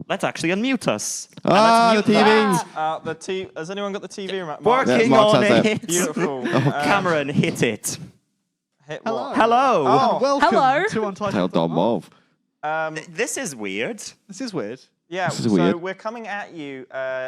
Let's actually unmute us. The TV. Has anyone got the TV remote? Working Mark's on has it. Beautiful. Cameron, hit it. Hit Hello. what? Hello. And welcome Hello. to Untitled.mov. Untitled.mov. This is weird. This is weird. Yeah, This is so weird. we're coming at you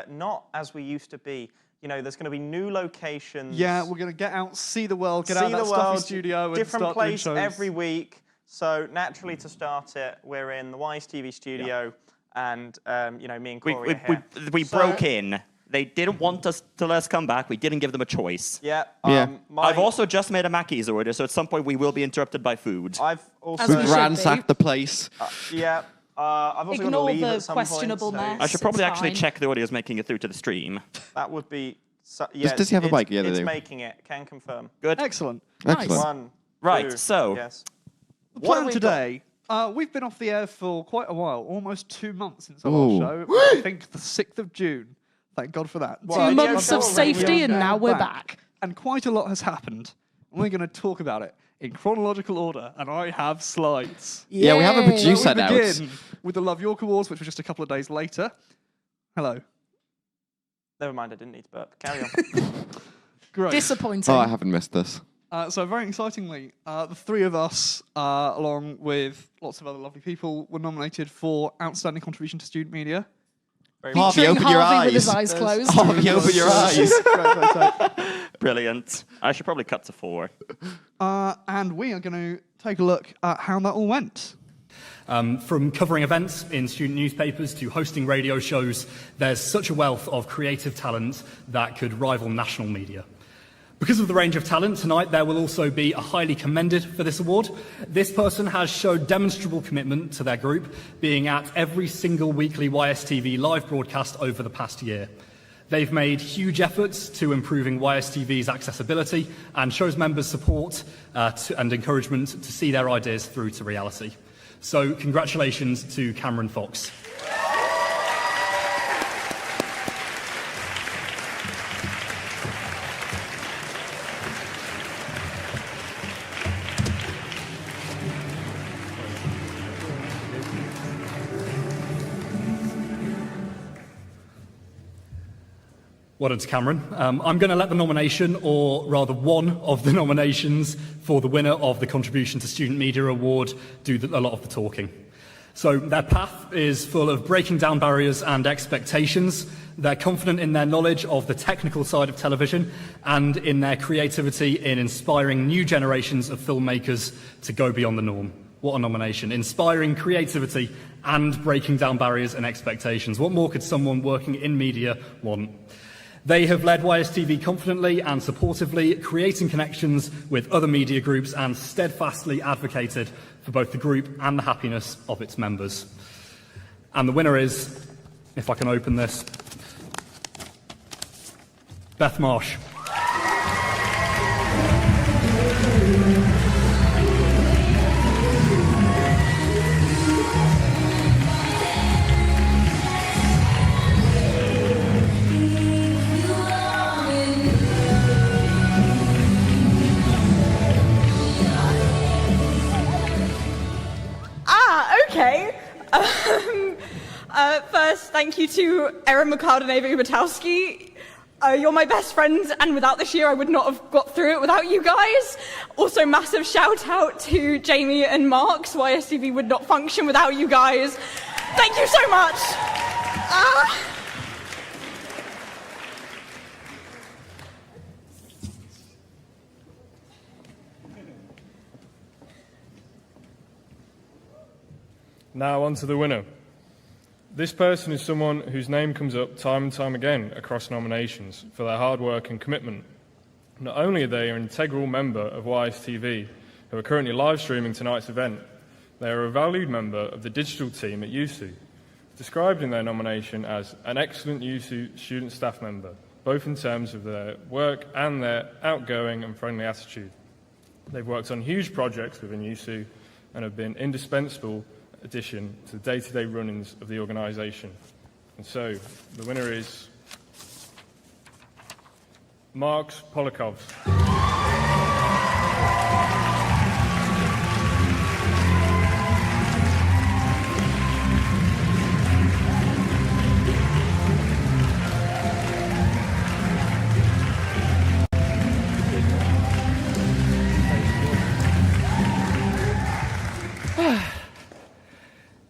not as we used to be. You know, there's going to be new locations. Yeah, we're going to get out, see the world, get see out of the that stuffy world, studio and different start doing place shows. every week. So naturally, to start it, we're in the Wise TV studio, and you know, me and Corey are here. We So- broke in. They didn't want us to let us come back. We didn't give them a choice. Yeah. Yeah. I've also just made a Mackey's order, so at some point we will be interrupted by food. I've also. As we We've should ransacked the place. Yeah. I've also got to Ignore leave the at some questionable point, so mess. I should probably It's actually fine. check the audio's making it through to the stream. That would be. Yeah, Does he have a mic? Yeah, they it's do. making it. Can confirm. Good. Excellent. Excellent. One. Right, two, so- Yes. The What have plan we today, we've been off the air for quite a while, almost 2 months since our Ooh. last show. I think the 6th of June. Thank God for that. Well, 2 yeah, months sure, of radio safety, and show now we're back. And quite a lot has happened. And we're going to talk about it in chronological order, and I have slides. Yeah, we have a Yay. producer We now. begin with the Love York Awards, which was just a couple of days later. Hello. Never mind. I didn't need to burp. Carry on. Great. Disappointing. Oh, I haven't missed this. So very excitingly, the three of us, along with lots of other lovely people, were nominated for Outstanding Contribution to Student Media. Harvey, Featuring open your Harvey with his eyes. eyes closed. Harvey, open your eyes. Brilliant. I should probably cut to 4. And we are going to take a look at how that all went. From covering events in student newspapers to hosting radio shows, there's such a wealth of creative talent that could rival national media. Because of the range of talent, tonight there will also be a highly commended for this award. This person has showed demonstrable commitment to their group, being at every single weekly YSTV live broadcast over the past year. They've made huge efforts to improving YSTV's accessibility and shows members support and encouragement to see their ideas through to reality. So congratulations to Cameron Fox. Well done to Cameron. I'm going to let the nomination, or rather one of the nominations, for the winner of the Contribution to Student Media Award do a lot of the talking. So their path is full of breaking down barriers and expectations. They're confident in their knowledge of the technical side of television and in their creativity in inspiring new generations of filmmakers to go beyond the norm. What a nomination. Inspiring creativity and breaking down barriers and expectations. What more could someone working in media want? They have led YSTV confidently and supportively, creating connections with other media groups and steadfastly advocated for both the group and the happiness of its members. And the winner is, if I can open this, Beth Marsh. Okay. First, thank you to Erin McLeod and Ava Ubatowski. You're my best friends, and without this year, I would not have got through it without you guys. Also, massive shout out to Jamie and Mark. YSTV would not function without you guys. Thank you so much. Now on to the winner. This person is someone whose name comes up time and time again across nominations for their hard work and commitment. Not only are they an integral member of YSTV, who are currently live streaming tonight's event, they are a valued member of the digital team at USU, described in their nomination as an excellent USU student staff member, both in terms of their work and their outgoing and friendly attitude. They've worked on huge projects within USU and have been indispensable addition to the day-to-day run-ins of the organisation. And so, the winner is Marks Polikovs.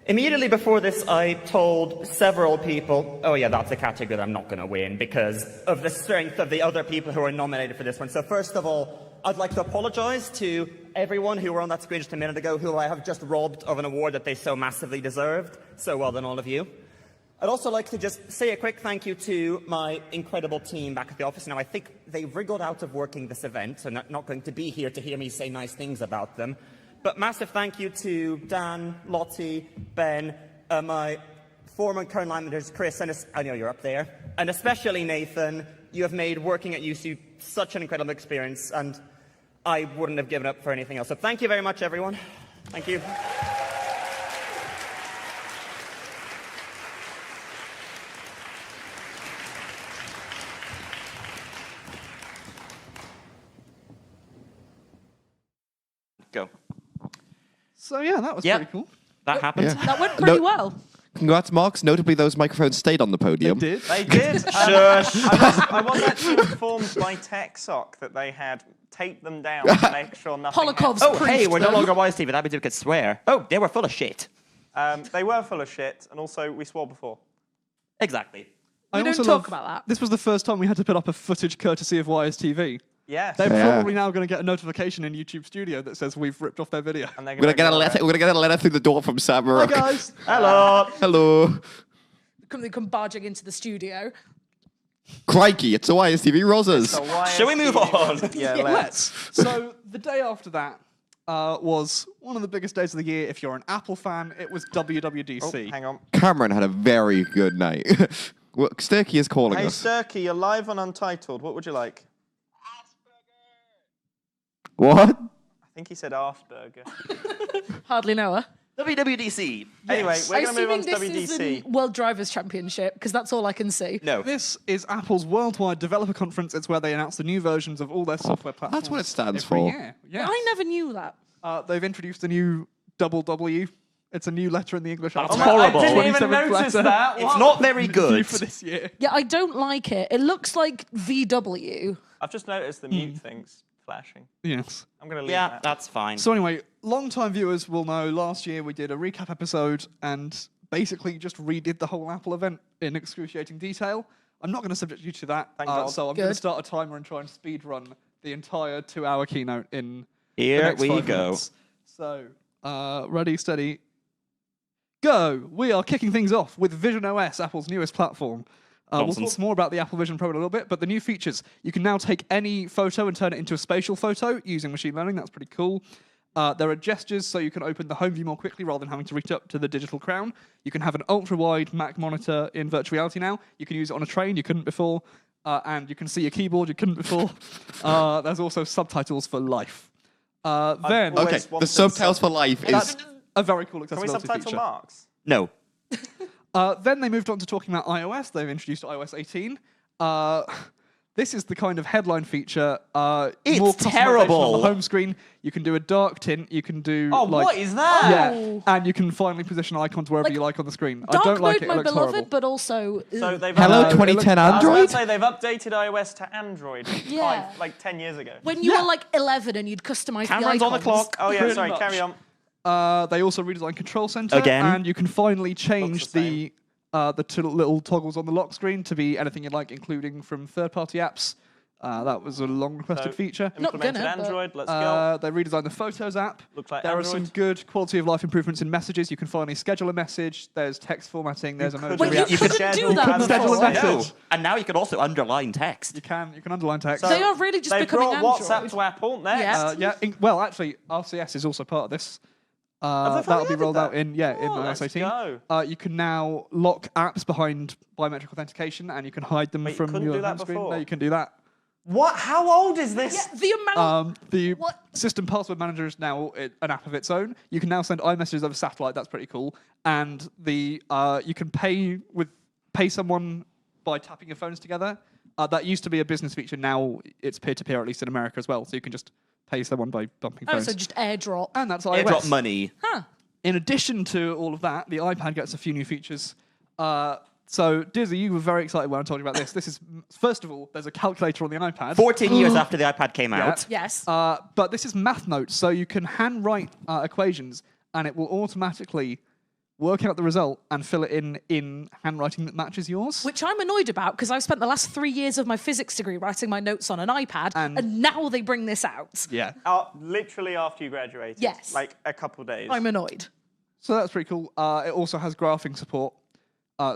Immediately before this, I told several people, oh yeah, that's a category that I'm not going to win because of the strength of the other people who are nominated for this one. So first of all, I'd like to apologize to everyone who were on that screen just a minute ago who I have just robbed of an award that they so massively deserved. So well done, all of you. I'd also like to just say a quick thank you to my incredible team back at the office. Now, I think they wriggled out of working this event, so not going to be here to hear me say nice things about them. But massive thank you to Dan, Lottie, Ben, my former current line managers, Chris, and I know you're up there, and especially Nathan. You have made working at UC such an incredible experience, and I wouldn't have given up for anything else. So thank you very much, everyone. Thank you. Go. So yeah, that was Yep. pretty cool. That happened. Yeah. That went pretty No- well. Congrats, Marks. Notably, those microphones stayed on the podium. Did. They did. I was actually informed by TechSoc that they had taped them down to make sure nothing Polakov's Oh, proofed hey, we're no them. longer Wise TV. That means we could swear. Oh, they were full of shit. They were full of shit, and also we swore before. Exactly. I We don't also talk love- about that. This was the first time we had to put up a footage courtesy of YSTV. Yes. They're Yeah. probably now going to get a notification in YouTube Studio that says we've ripped off their video. And they're We're gonna get a go letter. away. We're gonna get a letter through the door from Sam Hi Rook. guys. Hello. Hello. They come barging into the studio. Crikey, it's the YSTV Rosas. So why Shall we is move he- on? Yeah, Yeah, let's. So the day after that was one of the biggest days of the year. If you're an Apple fan, it was Oh, WWDC. hang on. Cameron had a very good night. Well, Sturkey is calling Hey, us. Sturkey, you're live on Untitled. What would you like? What? I think he said Asperger. Hardly know her. WWDC. Anyway, we're I'm going to move on to assuming this WDC. isn't World Drivers' Championship, because that's all I can see. No. This is Apple's worldwide developer conference. It's where they announce the new versions of all their software platforms. That's what it stands every for. year. Yeah. I never knew that. They've introduced a new double W. It's a new letter in the English That's alphabet. horrible. I didn't even 27th notice letter. that. It's What? not very New good. for this year. Yeah, I don't like it. It looks like VW. I've just noticed the mute things flashing. Yes. I'm going to leave Yeah, that. that's fine. So anyway, long-time viewers will know last year we did a recap episode and basically just redid the whole Apple event in excruciating detail. I'm not going to subject you to that, Thank God. so I'm going to Good. start a timer and try and speed run the entire 2-hour keynote in the Here next we 5 go. minutes. So, ready, steady, go! We are kicking things off with Vision OS, Apple's newest platform. We'll Nonsense. talk more about the Apple Vision Pro in a little bit, but the new features. You can now take any photo and turn it into a spatial photo using machine learning. That's pretty cool. There are gestures, so you can open the home view more quickly rather than having to reach up to the digital crown. You can have an ultra-wide Mac monitor in virtual reality now. You can use it on a train, you couldn't before. And you can see your keyboard, you couldn't before. There's also subtitles for life. Then, always Okay, the wanted subtitles for life that's is. a very cool Can we accessibility subtitle feature. Marks? No. Then they moved on to talking about iOS. They've introduced iOS 18. This is the kind of headline feature. It's more customization terrible. on the home screen. You can do a dark tint. You can do. Oh, like, what is that? Yeah, Oh. and you can finally position icons wherever Like, you like on the screen. I Dark don't like mode, it. It my looks beloved, horrible. but also... So they've Hello, it 2010 looks- I was going Android? to say they've updated iOS to Android Yeah. like 10 years ago. when you were like 11 and you'd customize Cameron's the on the icons. clock. Oh yeah, Pretty sorry, much. carry on. They also redesigned Control Center. Again? And you can finally change Looks the the little toggles on the lock screen to be anything you'd like, including from third-party apps. That was a long-requested So- feature. Not Implemented gonna, but- Android, let's go. They redesigned the Photos app. Looks like There are some Android. good quality of life improvements in messages. You can finally schedule a message. There's text formatting. There's emoji Well, you reaction. couldn't schedule do that and schedule a before. message. No. And now you can also underline text. You can underline text. So They are really just they becoming brought Android. WhatsApp to Apple next. Yeah. Well, actually, RCS is also part of this. they That'll finally be added rolled out that? in Oh, iOS let's 18. go. You can now lock apps behind biometric authentication, and you can hide them Wait, you from couldn't your do that home screen. before? No, you can do that. What? How old is this? Yeah, the amount... The What? system password manager is now an app of its own. You can now send iMessages over satellite. That's pretty cool. And you can pay someone by tapping your phones together. That used to be a business feature. Now it's peer-to-peer, at least in America as well. So you can just pay someone by bumping Oh, phones. so just airdrop. And that's iOS. Airdrop money. Huh. In addition to all of that, the iPad gets a few new features. So, Dizzy, you were very excited when I told you about this. This is, first of all, there's a calculator on the iPad. 14 years after the iPad came out. Yes. But this is math notes, so you can handwrite equations and it will automatically work out the result and fill it in handwriting that matches yours. Which I'm annoyed about because I've spent the last 3 years of my physics degree writing my notes on an iPad, and now they bring this out. Yeah. Literally after you graduated. Yes. Like a couple of days. I'm annoyed. So that's pretty cool. It also has graphing support.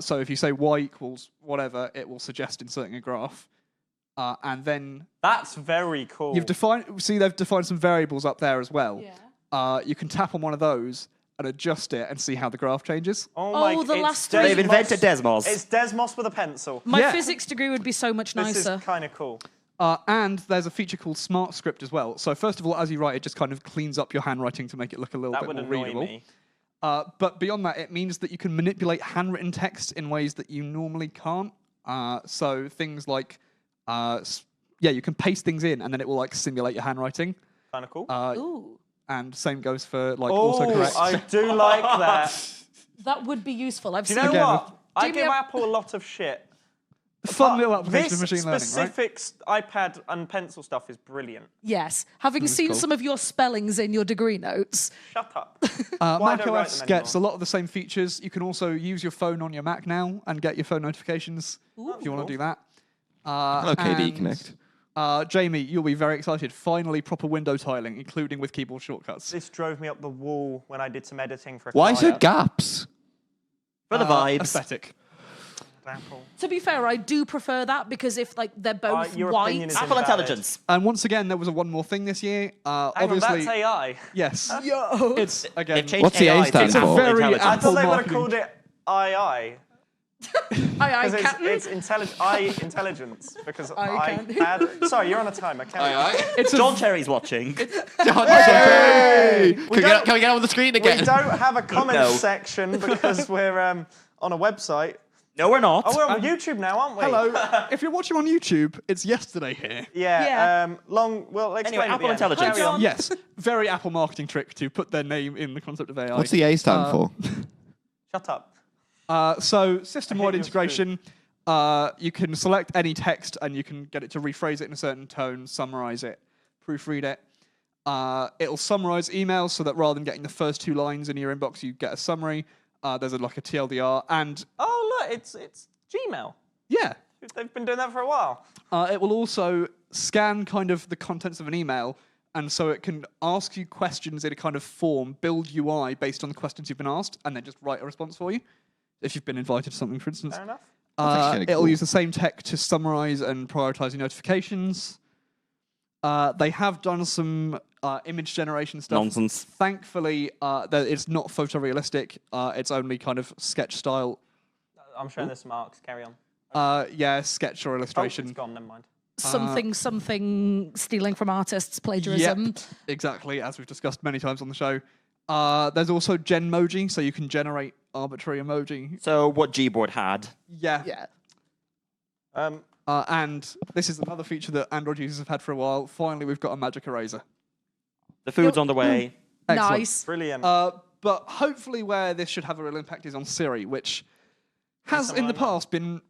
So if you say y equals whatever, it will suggest inserting a graph. And then That's very cool. they've defined some variables up there as well. Yeah. You can tap on one of those and adjust it and see how the graph changes. Oh, the it's last Desmos. They've invented Desmos. It's Desmos with a pencil. My Yeah. physics degree would be so much This nicer. is kind of cool. And there's a feature called Smart Script as well. So first of all, as you write, it just kind of cleans up your handwriting to make it look a little That bit would more annoy readable. me. But beyond that, it means that you can manipulate handwritten text in ways that you normally can't. So things like, you can paste things in, and then it will like simulate your handwriting. Kind of cool. Ooh. And same goes for like Oh, autocorrect. I do like that. That would be useful. I've Do seen you know Again, what? I Jamie, give I've- Apple a lot of shit. Fun little application This of machine learning, right? specific iPad and pencil stuff is brilliant. Yes. Having seen cool. some of your spellings in your degree notes. Shut up. Mac don't write OS them gets a anymore? lot of the same features. You can also use your phone on your Mac now and get your phone notifications if you want to do that. Hello, KD and, Connect. Jamie, you'll be very excited. Finally, proper window tiling, including with keyboard shortcuts. This drove me up the wall when I did some editing for a Why is there client. gaps? For the vibes. Aesthetic. Apple. To be fair, I do prefer that because if like they're both your white. opinion is Apple invalid. Intelligence. And once again, there was one more thing this year. Hang on, Obviously, that's AI. yes. Yo. It's again. They've changed What's the AI A stand to for? Apple Very Intelligence. I thought they would have marketing. called it II. Aye, Because Captain. it's intelligence. Because I can. iPad. Sorry, you're on a timer. Carry on. It's John Cherry's watching. Hey! Can we get on the screen We again? don't have a comments No. section because we're on a website. No, we're not. Oh, we're on YouTube now, aren't we? Hello. If you're watching on YouTube, it's yesterday here. Yeah. Yeah. We'll explain Anyway, at Apple the end. Intelligence. Carry on. Yes, very Apple marketing trick to put their name in the concept of AI. What's the A stand for? Shut up. So system-wide I hate your integration, you can select any text and you can get it to rephrase it in a certain tone, summarize it, proofread it. It'll summarize emails so that rather than getting the first 2 lines in your inbox, you get a summary. There's like a TLDR, and Oh, look, it's Gmail. yeah, They've been doing that for a while. it will also scan kind of the contents of an email, and so it can ask you questions in a kind of form, build UI based on the questions you've been asked, and then just write a response for you. If you've been invited to something, for instance. Fair enough. actually kinda It'll cool. use the same tech to summarize and prioritize your notifications. They have done some image generation stuff. Nonsense. Thankfully, it's not photorealistic. It's only kind of sketch style. I'm showing this to Marks. Carry on. Yeah, sketch or Oh, illustration. it's gone. Never mind. Something stealing from artists, plagiarism. Yep, exactly, as we've discussed many times on the show. There's also Genmoji, so you can generate arbitrary emoji. So what Gboard had. Yeah. Yeah. And this is another feature that Android users have had for a while. Finally, we've got a magic eraser. The food's on the way. Excellent. Nice. Brilliant. But hopefully where this should have a real impact is on Siri, which has in the past been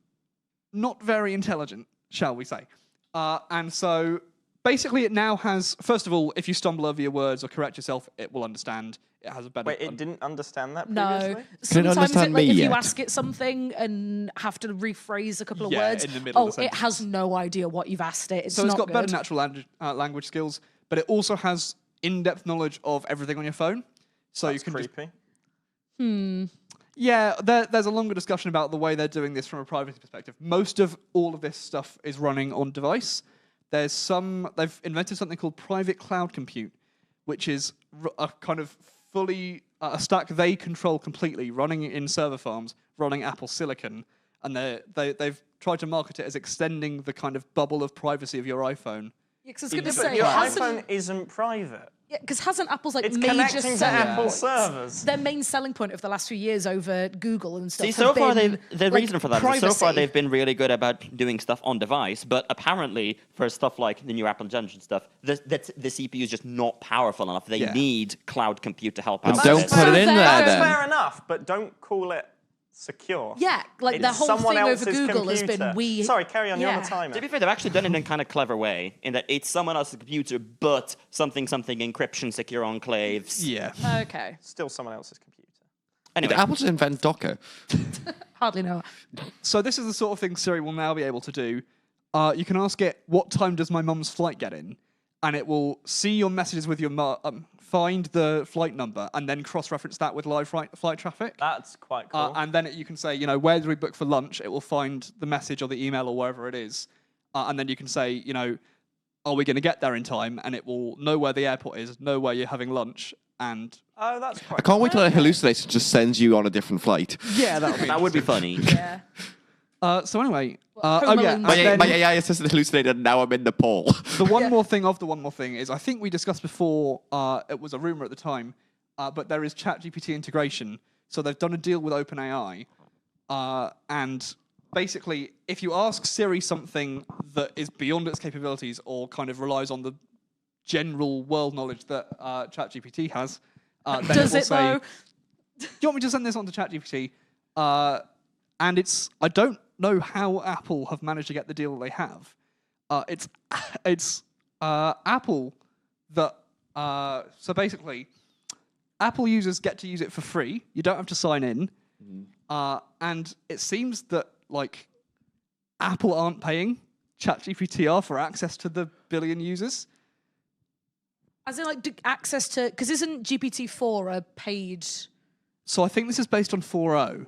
not very intelligent, shall we say. And so basically it now has, first of all, if you stumble over your words or correct yourself, it will understand. It has a better... Wait, it didn't understand that No. previously? Sometimes understand like me if you yet? ask it something and have to rephrase a couple of Yeah, words, in the middle of a it has sentence. no idea what you've asked it. It's So it's not got good. better natural language skills, but it also has in-depth knowledge of everything on your phone. So That's you can just creepy. Yeah, there's a longer discussion about the way they're doing this from a privacy perspective. Most of all of this stuff is running on device. They've invented something called private cloud compute, which is a kind of fully a stack they control completely, running in server farms, running Apple Silicon, and they've tried to market it as extending the kind of bubble of privacy of your iPhone. Yeah, 'cause I was going to But say, your hasn't, iPhone isn't private. yeah, 'cause hasn't Apple's like It's major connecting to selling Apple points- servers. Their main selling point of the last few years over Google and stuff. See, has so far been, the like, reason for that is so far privacy. they've been really good about doing stuff on device, but apparently for stuff like the new Apple Intelligence stuff, the CPU is just not powerful enough. They Yeah. need cloud compute to help Then out. don't with put it in there That's then. fair enough, but don't call it secure. Yeah, like It's the whole someone thing over else's Google has been computer. Sorry, carry on. You're on the timer. To be fair, they've actually done it in a kind of clever way, in that it's someone else's computer, but something encryption, secure enclaves. Yeah. Okay. Still someone else's computer. Anyway, Did Apple just invent Docker? Hardly know. So this is the sort of thing Siri will now be able to do. You can ask it, what time does my mum's flight get in? And it will see your messages with your find the flight number, and then cross-reference that with live flight traffic. That's quite cool. And then you can say, you know, where do we book for lunch? It will find the message or the email or wherever it is. And then you can say, you know, are we going to get there in time? And it will know where the airport is, know where you're having lunch, and... Oh, that's quite I can't wait till it hallucinates and just sends you on a different flight. Yeah, that would be funny. Yeah. So anyway... Home oh, yeah. Alone. My AI assistant hallucinated and now I'm in Nepal. The one more thing of the one more thing is, I think we discussed before, it was a rumor at the time, but there is ChatGPT integration. So they've done a deal with OpenAI. And basically, if you ask Siri something that is beyond its capabilities or kind of relies on the general world knowledge that ChatGPT has, then Does it will it, say, though? do you want me to send this on to ChatGPT? And it's, I don't know how Apple have managed to get the deal they have. It's Apple that, so basically, Apple users get to use it for free. You don't have to sign in. And it seems that, like, Apple aren't paying ChatGPT for access to the billion users. As in, like, access to... Because isn't GPT-4 a paid... So I think this is based on 4.0.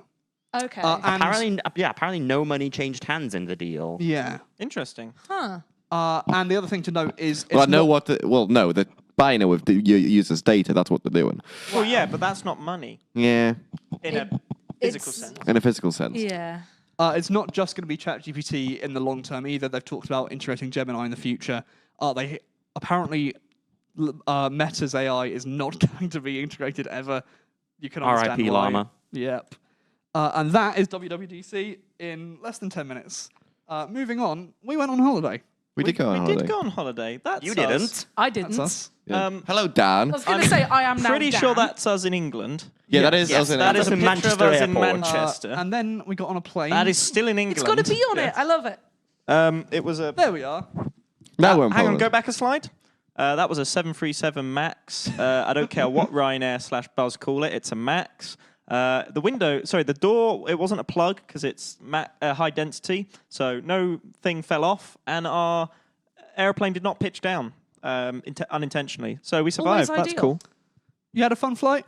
Okay. Apparently no money changed hands in the deal. Yeah. Interesting. Huh. And the other thing to note is... Well, I know what... they're buying it with the users' data. That's what they're doing. Well, yeah, but that's not money Yeah. in a physical sense. In a physical sense. Yeah. It's not just going to be ChatGPT in the long term either. They've talked about integrating Gemini in the future. They apparently Meta's AI is not going to be integrated ever. You can understand R.I.P. why. Llama. Yep. And that is WWDC in less than 10 minutes. Moving on, we went on holiday. We did go on holiday. We did go on holiday. That's You us. didn't. I didn't. That's us. Yeah. Hello, Dan. I was going to say, I am now Pretty sure Dan. that's us in England. Yeah, that is Yes, us in that is That's a in picture Manchester of us in Airport. Manchester. And then we got on a plane. That is still in England. It's got to be on it. I love it. It was a... There we are. Now we're in hang on, Poland. go back a slide. That was a 737 MAX. I don't care what Ryanair/Buzz call it. It's a MAX. The door, it wasn't a plug because it's high density, so no thing fell off, and our airplane did not pitch down unintentionally. So we survived. Always That's ideal. cool. You had a fun flight?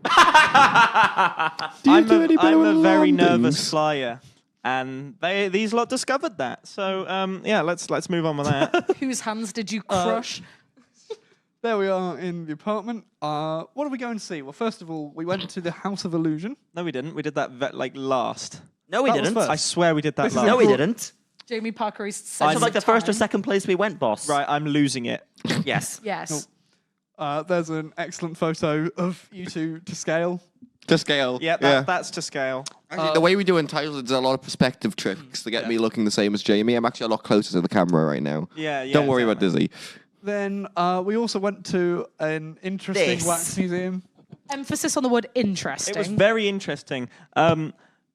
I'm do any better a with very landings? nervous flyer, and these lot discovered that. So yeah, let's move on with that. Whose hands did you crush? There we are in the apartment. What did we go and see? Well, first of all, we went to the House of Illusion. No, we didn't. We did that last. No, we That was didn't. first. I swear we did that This is last. No, we didn't. Jamie Parker is This was like the first or second place we went, boss. Right, I'm losing it. Yes. Yes. There's an excellent photo of you two to scale. To scale. Yeah, that's to scale. Actually, the way we do Untitled, there's a lot of perspective tricks to get me looking the same as Jamie. I'm actually a lot closer to the camera right now. Yeah. Don't worry about Dizzy. Then we also went to an interesting This. wax museum. Emphasis on the word interesting. It was very interesting.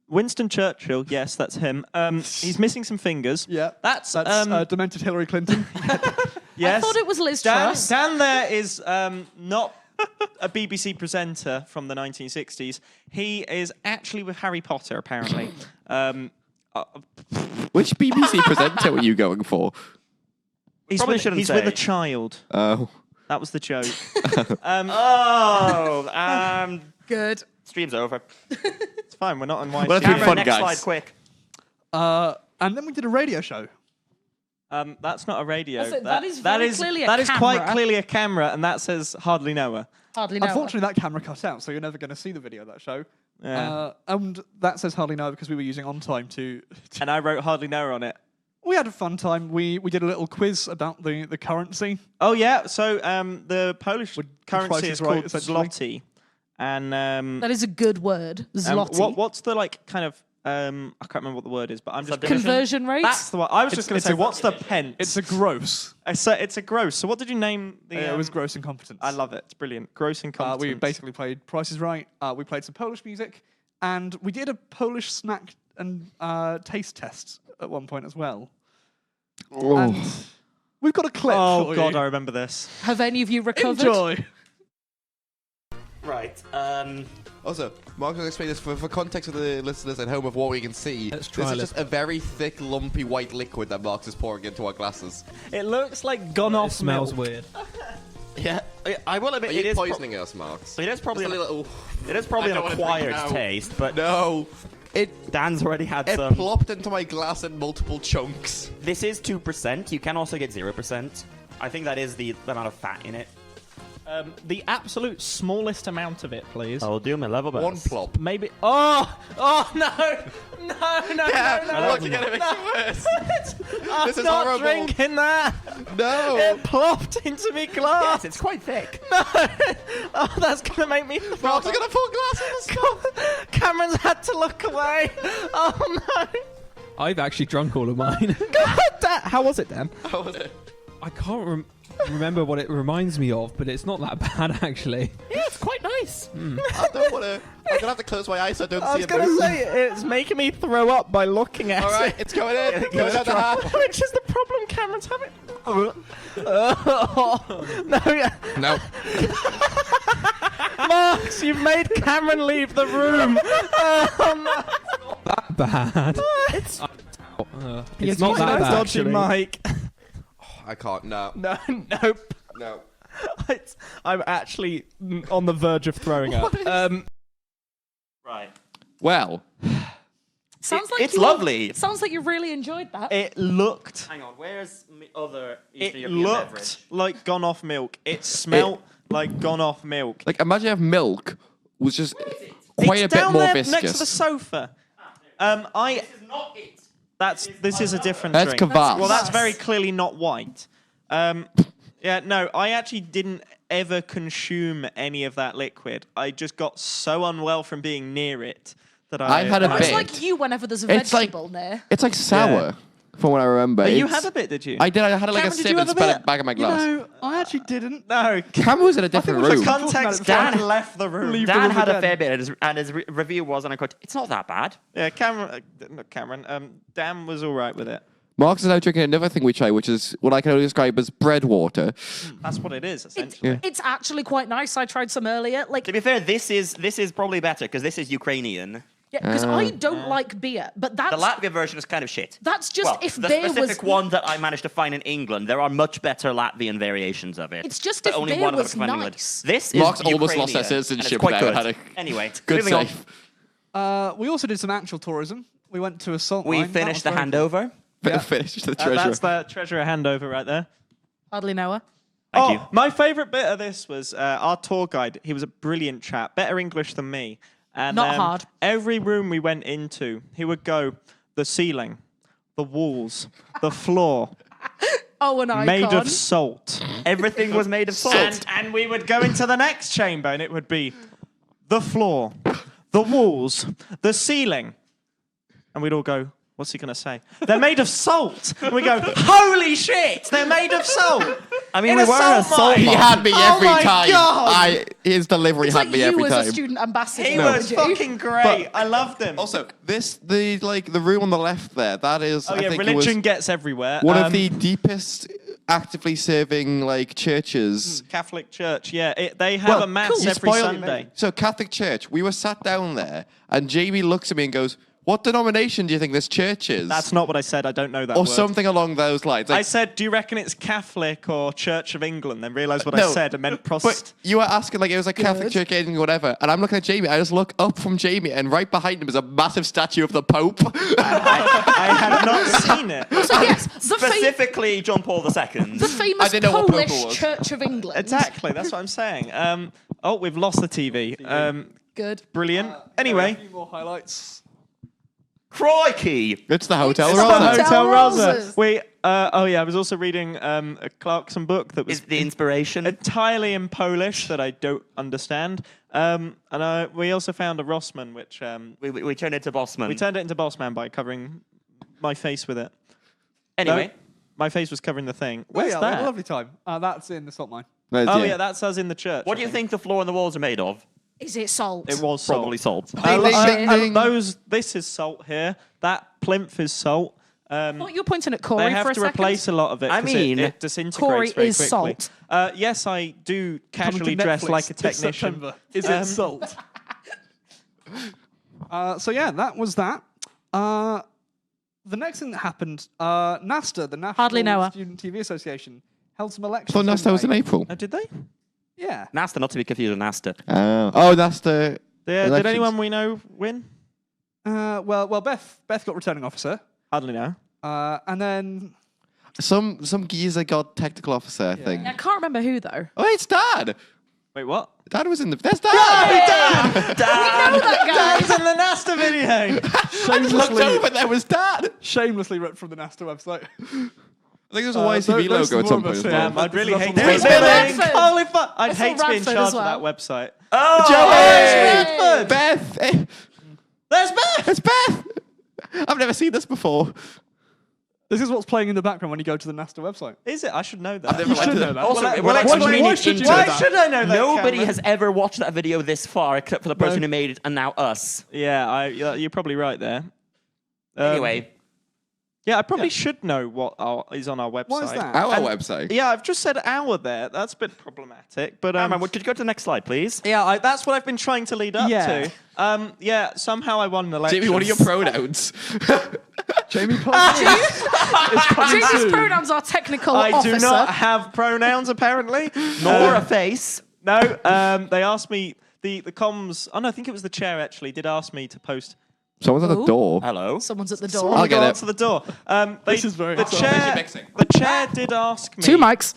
Winston Churchill, yes, that's him. He's missing some fingers. Yeah, That's demented Hillary Clinton. yes. I thought it was Liz Dan, Truss. Dan there is not a BBC presenter from the 1960s. He is actually with Harry Potter, apparently. Which BBC presenter were you going for? Probably shouldn't he's say. with a child. Oh. That was the joke. Good. Stream's over. It's fine. We're not on YC. Well, that's been Camera, fun, next guys. slide, quick. And then we did a radio show. That's not a radio. That is very clearly a That is quite camera. clearly a camera, and that says hardly know her. Hardly know. Unfortunately, that camera cut out, so you're never going to see the video of that show. Yeah. And that says hardly know because we were using on time to... And I wrote hardly know her on it. We had a fun time. We did a little quiz about the currency. Oh yeah, so the Polish With currency prices is right, called essentially. zloty, and That is a good word. Zloty. what's the like kind of I can't remember what the word is, but I'm just Conversion rate? That's the one. I was just going to say, what's the pence? It's a gross. It's a gross. So what did you name the? It was gross incompetence. I love it. It's brilliant. Gross incompetence. We basically played Price is Right. We played some Polish music. And we did a Polish snack and taste test at one point as well. Oh. And we've got a clip. Oh for God, you. I remember this. Have any of you recovered? Enjoy. Right. Also, Mark's going to explain this for context of the listeners at home of what we can see. Let's try This a is just a very thick, lumpy white liquid that Mark's is pouring into our glasses. It looks like gone off It smells milk. weird. Yeah, I will admit Are it you is poisoning us, Marks? It is probably Just a little. it is probably I an don't wanna drink acquired now. taste, but No. It Dan's already had it some. plopped into my glass in multiple chunks. This is 2%. You can also get 0%. I think that is the amount of fat in it. The absolute smallest amount of it, please. I'll do my level best. One plop. Maybe. Oh no! Yeah, no! looking at it makes it worse. I'm This is not horrible. drinking that. No. It plopped into me glass. Yes, it's quite thick. Oh, that's gonna make me. Mark's are gonna pour glass in the Cameron's had to look away. Oh no! I've actually drunk all of mine. How was it, Dan? How was it? I can't remember what it reminds me of, but it's not that bad actually. Yeah, it's quite nice. I don't want to. I'm gonna have to close my eyes so I don't I see was it gonna move. say it's making me throw up by looking at All right, it. it's going in. Going out the hat. Which is the problem Cameron's having? No, yeah. No. Marks, you've made Cameron leave the room. Oh, no. That bad. It's It's not that bad dodgy, actually. Mike. I can't. No. No, nope. No. I'm actually on the verge of throwing up. Right. Well, Sounds like it's you lovely. Sounds like you really enjoyed that. It looked. Hang on, where's other Eastern It European looked beverage? like gone off milk. It smelt like gone off milk. like imagine if milk was just quite It's a bit down more there viscous. next to the sofa. This is not it. This is a different That's drink. kvass. Well, that's very clearly not white. Yeah, no, I actually didn't ever consume any of that liquid. I just got so unwell from being near it that I've had a It's bit. like you whenever there's a It's like- vegetable near. It's like sour, from what I remember. But you It's- had a bit, did you? I did. I had like a Cameron, did sip you and have a spit bit? it back in my glass. No, I actually didn't. No. Cameron was in a different we should room. come- Context, Dan Dan left the room. Leave the Dan room had a again. fair bit, and his review was, and I quote, "It's not that bad." Yeah, Cameron. Not Cameron. Dan was all right with it. Mark's is now drinking another thing we tried, which is what I can only describe as bread water. That's what it is, essentially. It's actually quite nice. I tried some earlier. Like, To be fair, this is probably better because this is Ukrainian. because I don't like beer, but The that's Latvia version is kind of shit. that's just Well, if the beer specific was. one that I managed to find in England, there are much better Latvian variations of it. It's just but if only beer one of them was I could find in England. nice. This is Mark's almost lost Ukrainian, their and citizenship it's quite there. good. Had Anyway, Good moving on. save. We also did some actual tourism. We went to a salt We mine. That finished was the very cool. handover. Finished the treasure. That's the treasurer handover right there. Hardly know her. Thank you. My favourite bit of this was our tour guide. He was a brilliant chap, better English than me. And Not hard. Every room we went into, he would go, the ceiling, the walls, the floor, Oh, an icon. made of salt. Everything was made of salt. And we would go into the next chamber, and it would be the floor, the walls, the ceiling. And we'd all go, what's he going to say? They're made of salt. And we go, holy shit, they're made of salt. I mean, In we a were a salt salt mine. He mine. had me Oh every my time. God. His delivery It's had like me you every as time. a student ambassador. He would was you? fucking great. I loved him. Also, the room on the left there, that is, oh I yeah, think religion it was gets everywhere. one of the deepest actively serving like churches. Catholic Church, yeah. They have a mass You every spoiled Sunday. me. So Catholic Church, we were sat down there, and Jamie looks at me and goes, "What denomination do you think this church is?" That's not what I said. I don't know that or word. something along those lines. I Like, said, do you reckon it's Catholic or Church of England? Then realised what I No, said and meant but Protestant. you were asking like it was like Catholic Church, anything, whatever. And I'm looking at Jamie. I just look up from Jamie, and right behind him is a massive statue of the Pope. I had not seen it. So yes, Specifically, John Paul II. the famous didn't know what Pope Polish was. Church of England. Exactly, that's what I'm saying. Oh, we've lost the TV. Good. Brilliant. A Anyway, few more highlights. Crikey! It's the Hotel It's the the Rosa. Hotel Hotel Rosa. Roses. I was also reading a Clarkson book that was Is the inspiration? entirely in Polish that I don't understand. We also found a Rossmann, which We turned it to Bossman. we turned it into Bossman by covering my face with it. Anyway, No, my face was covering the thing. Oh, Where's yeah, we had a that? lovely time. That's in the salt mine. Oh yeah, that's us in the church. what I do you think the floor and the walls are made of? Is it salt? It was salt. Probably salt. Ding, ding, ding, ding. This is salt here. That plinth is salt. What, you're pointing at Corey They have for a to second? replace a lot of it. I 'cause mean, it disintegrates Corey very is quickly. salt. Yes, I do Coming casually to dress Netflix like a this technician. September. Is it salt? So yeah, that was that. The next thing that happened, NaSTA, the Hardly know National her. Student TV Association, held some elections. I thought NaSTA was in May. April. Oh, did they? Yeah. NaSTA, not to be confused with NaSTA. Oh, that's the. Did elections. anyone we know win? Well, Beth got returning officer, Hardly know. and then Some geezer got technical officer, I think. I can't remember who though. Oh, it's Dad. Wait, what? Dad was in the. There's Dad. We know that guy. That's in the NaSTA video. I just looked over. There was Dad. shamelessly ripped from the NaSTA website. I think there's a YCV those logo at some more of point us as here. well. I'd really hate to There be is Radford. Holy fuck! I'd I saw hate to be in Radford charge as well. of that website. Joey! Beth! There's Beth! It's Beth! I've never seen this before. This is what's playing in the background when you go to the NaSTA website. Is it? I should know that. never should know that. Also, Well, we're why explaining why it should into you know Why that? should I know that? Nobody Cameron? has ever watched that video this far except for the person who made it and now us. Yeah, you're probably right there. Anyway. Yeah, I probably should know what is on our website. What is that? Our website. Yeah, I've just said hour there. That's a bit problematic. But Could you go to the next slide, please? yeah, that's what I've been trying to lead up Yeah. to. Yeah, somehow I won an election. Jamie, what are your pronouns? Jamie Parsons is coming Jamie's soon. pronouns are technical I officer. do not have pronouns apparently. Nor a face. No, they asked me the comms. Oh no, I think it was the chair actually did ask me to post. Someone's at the Ooh. door. Hello. Someone's at the Someone door. I'll get go it. answer the door. This is very the exciting. chair. mixing. The chair did ask me. Two mics.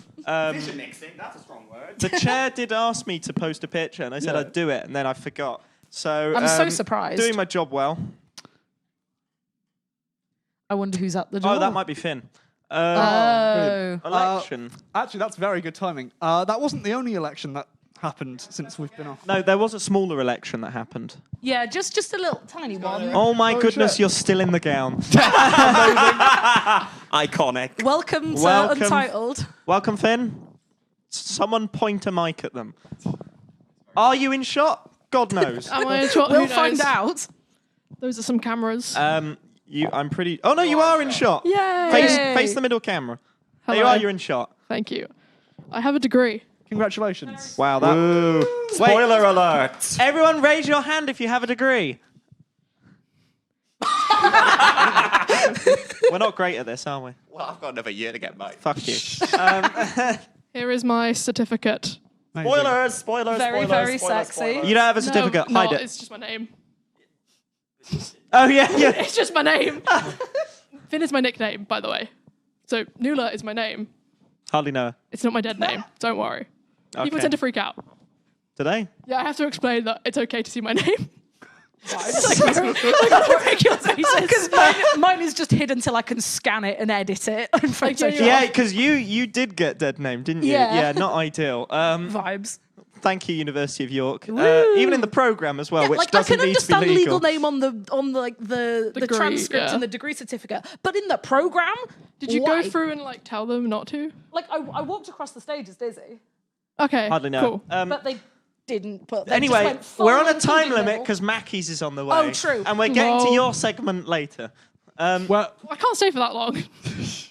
Vision mixing, that's a strong word. The chair did ask me to post a picture, and I said I'd do it, and then I forgot. So I'm so surprised. Doing my job well. I wonder who's at the door. Oh, that might be Finn. Oh. Election. Actually, that's very good timing. That wasn't the only election that happened since we've been off. No, there was a smaller election that happened. Yeah, just a little tiny one. Oh my goodness, shit. you're still in the gown. Iconic. Welcome to Welcome. Untitled. Welcome, Finn. Someone point a mic at them. Are you in shot? God knows. Am I in shot? We'll Who knows? find out. Those are some cameras. I'm pretty. Oh no, you are in shot. Yay! Face the middle camera. There you Hello. are. You're in shot. Thank you. I have a degree. Congratulations. Wow. That. Spoiler alert. Everyone, raise your hand if you have a degree. We're not great at this, are we? Well, I've got another year to get mine. Fuck you. Here is my certificate. Spoilers, spoilers, Very, spoilers, very spoilers, sexy. spoilers. You don't have a certificate. No, Hide it. it's just my name. Oh yeah. It's just my name. Finn is my nickname, by the way. So Nuala is my name. Hardly know her. It's not my dead name. Don't worry. People Okay. tend to freak out. Today? Yeah, I have to explain that it's okay to see my name. Because mine is just hidden till I can scan it and edit it in Photoshop. Yeah, because you did get dead name, didn't you? Yeah. Not ideal. Vibes. Thank you, University of York. Woo. Even in the program as well, Yeah, which like I doesn't can need to be understand legal. legal name on the Degree, transcript yeah. and the degree certificate, but in the program, Did you why? go through and like tell them not to? Like I walked across the stage as Dizzy, Okay. Hardly know. Cool. but they didn't put. They Anyway, just went full we're on a into time the limit middle. because Mackie's is on the way. Oh, true. And we're getting to Lol. your segment later. Well, I can't stay for that long.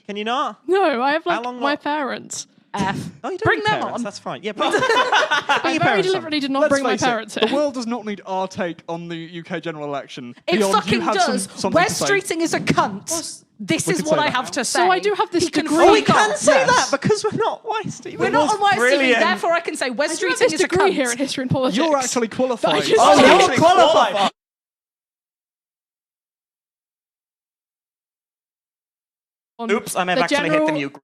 Can you not? No, I have How like long my what? parents. Oh, you don't Bring need them parents, on. That's fine. Yeah, bring I your very parents on. deliberately did not let's bring my face parents it, here. the world does not need our take on the UK general election. It beyond fucking you have does. something Wes to say. Streeting is a cunt. This We is could what say I that have now. to say. So I do have this He can degree. freak Oh, we can out. say Yes. that because we're not Wes. We're not on Wes Streeting, Brilliant. therefore I can say Wes I do have Streeting this is a degree cunt. here in history and politics. You're actually qualified. But I just- Oh, You're you're qualified. on Oops, I may have the actually hit the general- mute.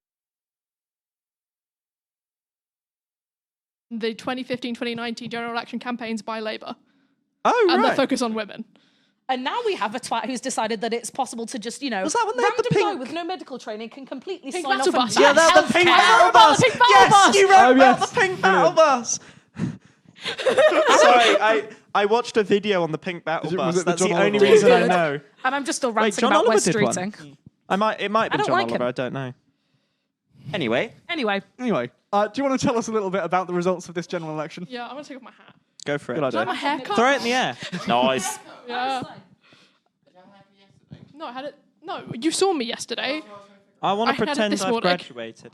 the 2015-2019 general election campaigns by Labour. Oh, And the right. focus on women. And now we have a twat who's decided that it's possible to just, Was that when they had the random guy pink- with no medical training can completely Pink sign battle off bus. and Yeah, get that's the pink healthcare. battle bus. pink battle Yes, bus. you wrote Oh, about yes. the pink battle bus. Sorry, I watched a video on the pink battle Was bus. it the That's John the only Oliver reason one? I know. And I'm just still Wait, ranting John about Oliver Wes did one. Streeting. It might have I been don't John like Oliver. him. I don't know. Anyway, Anyway, Anyway, do you want to tell us a little bit about the results of this general election? Yeah, I'm going to take off my hat. Go for it. Good Is that idea. my haircut? Throw it in the air. Nice. Yeah. No, I had it. No, you saw me yesterday. I want I to had it pretend this I've morning. graduated.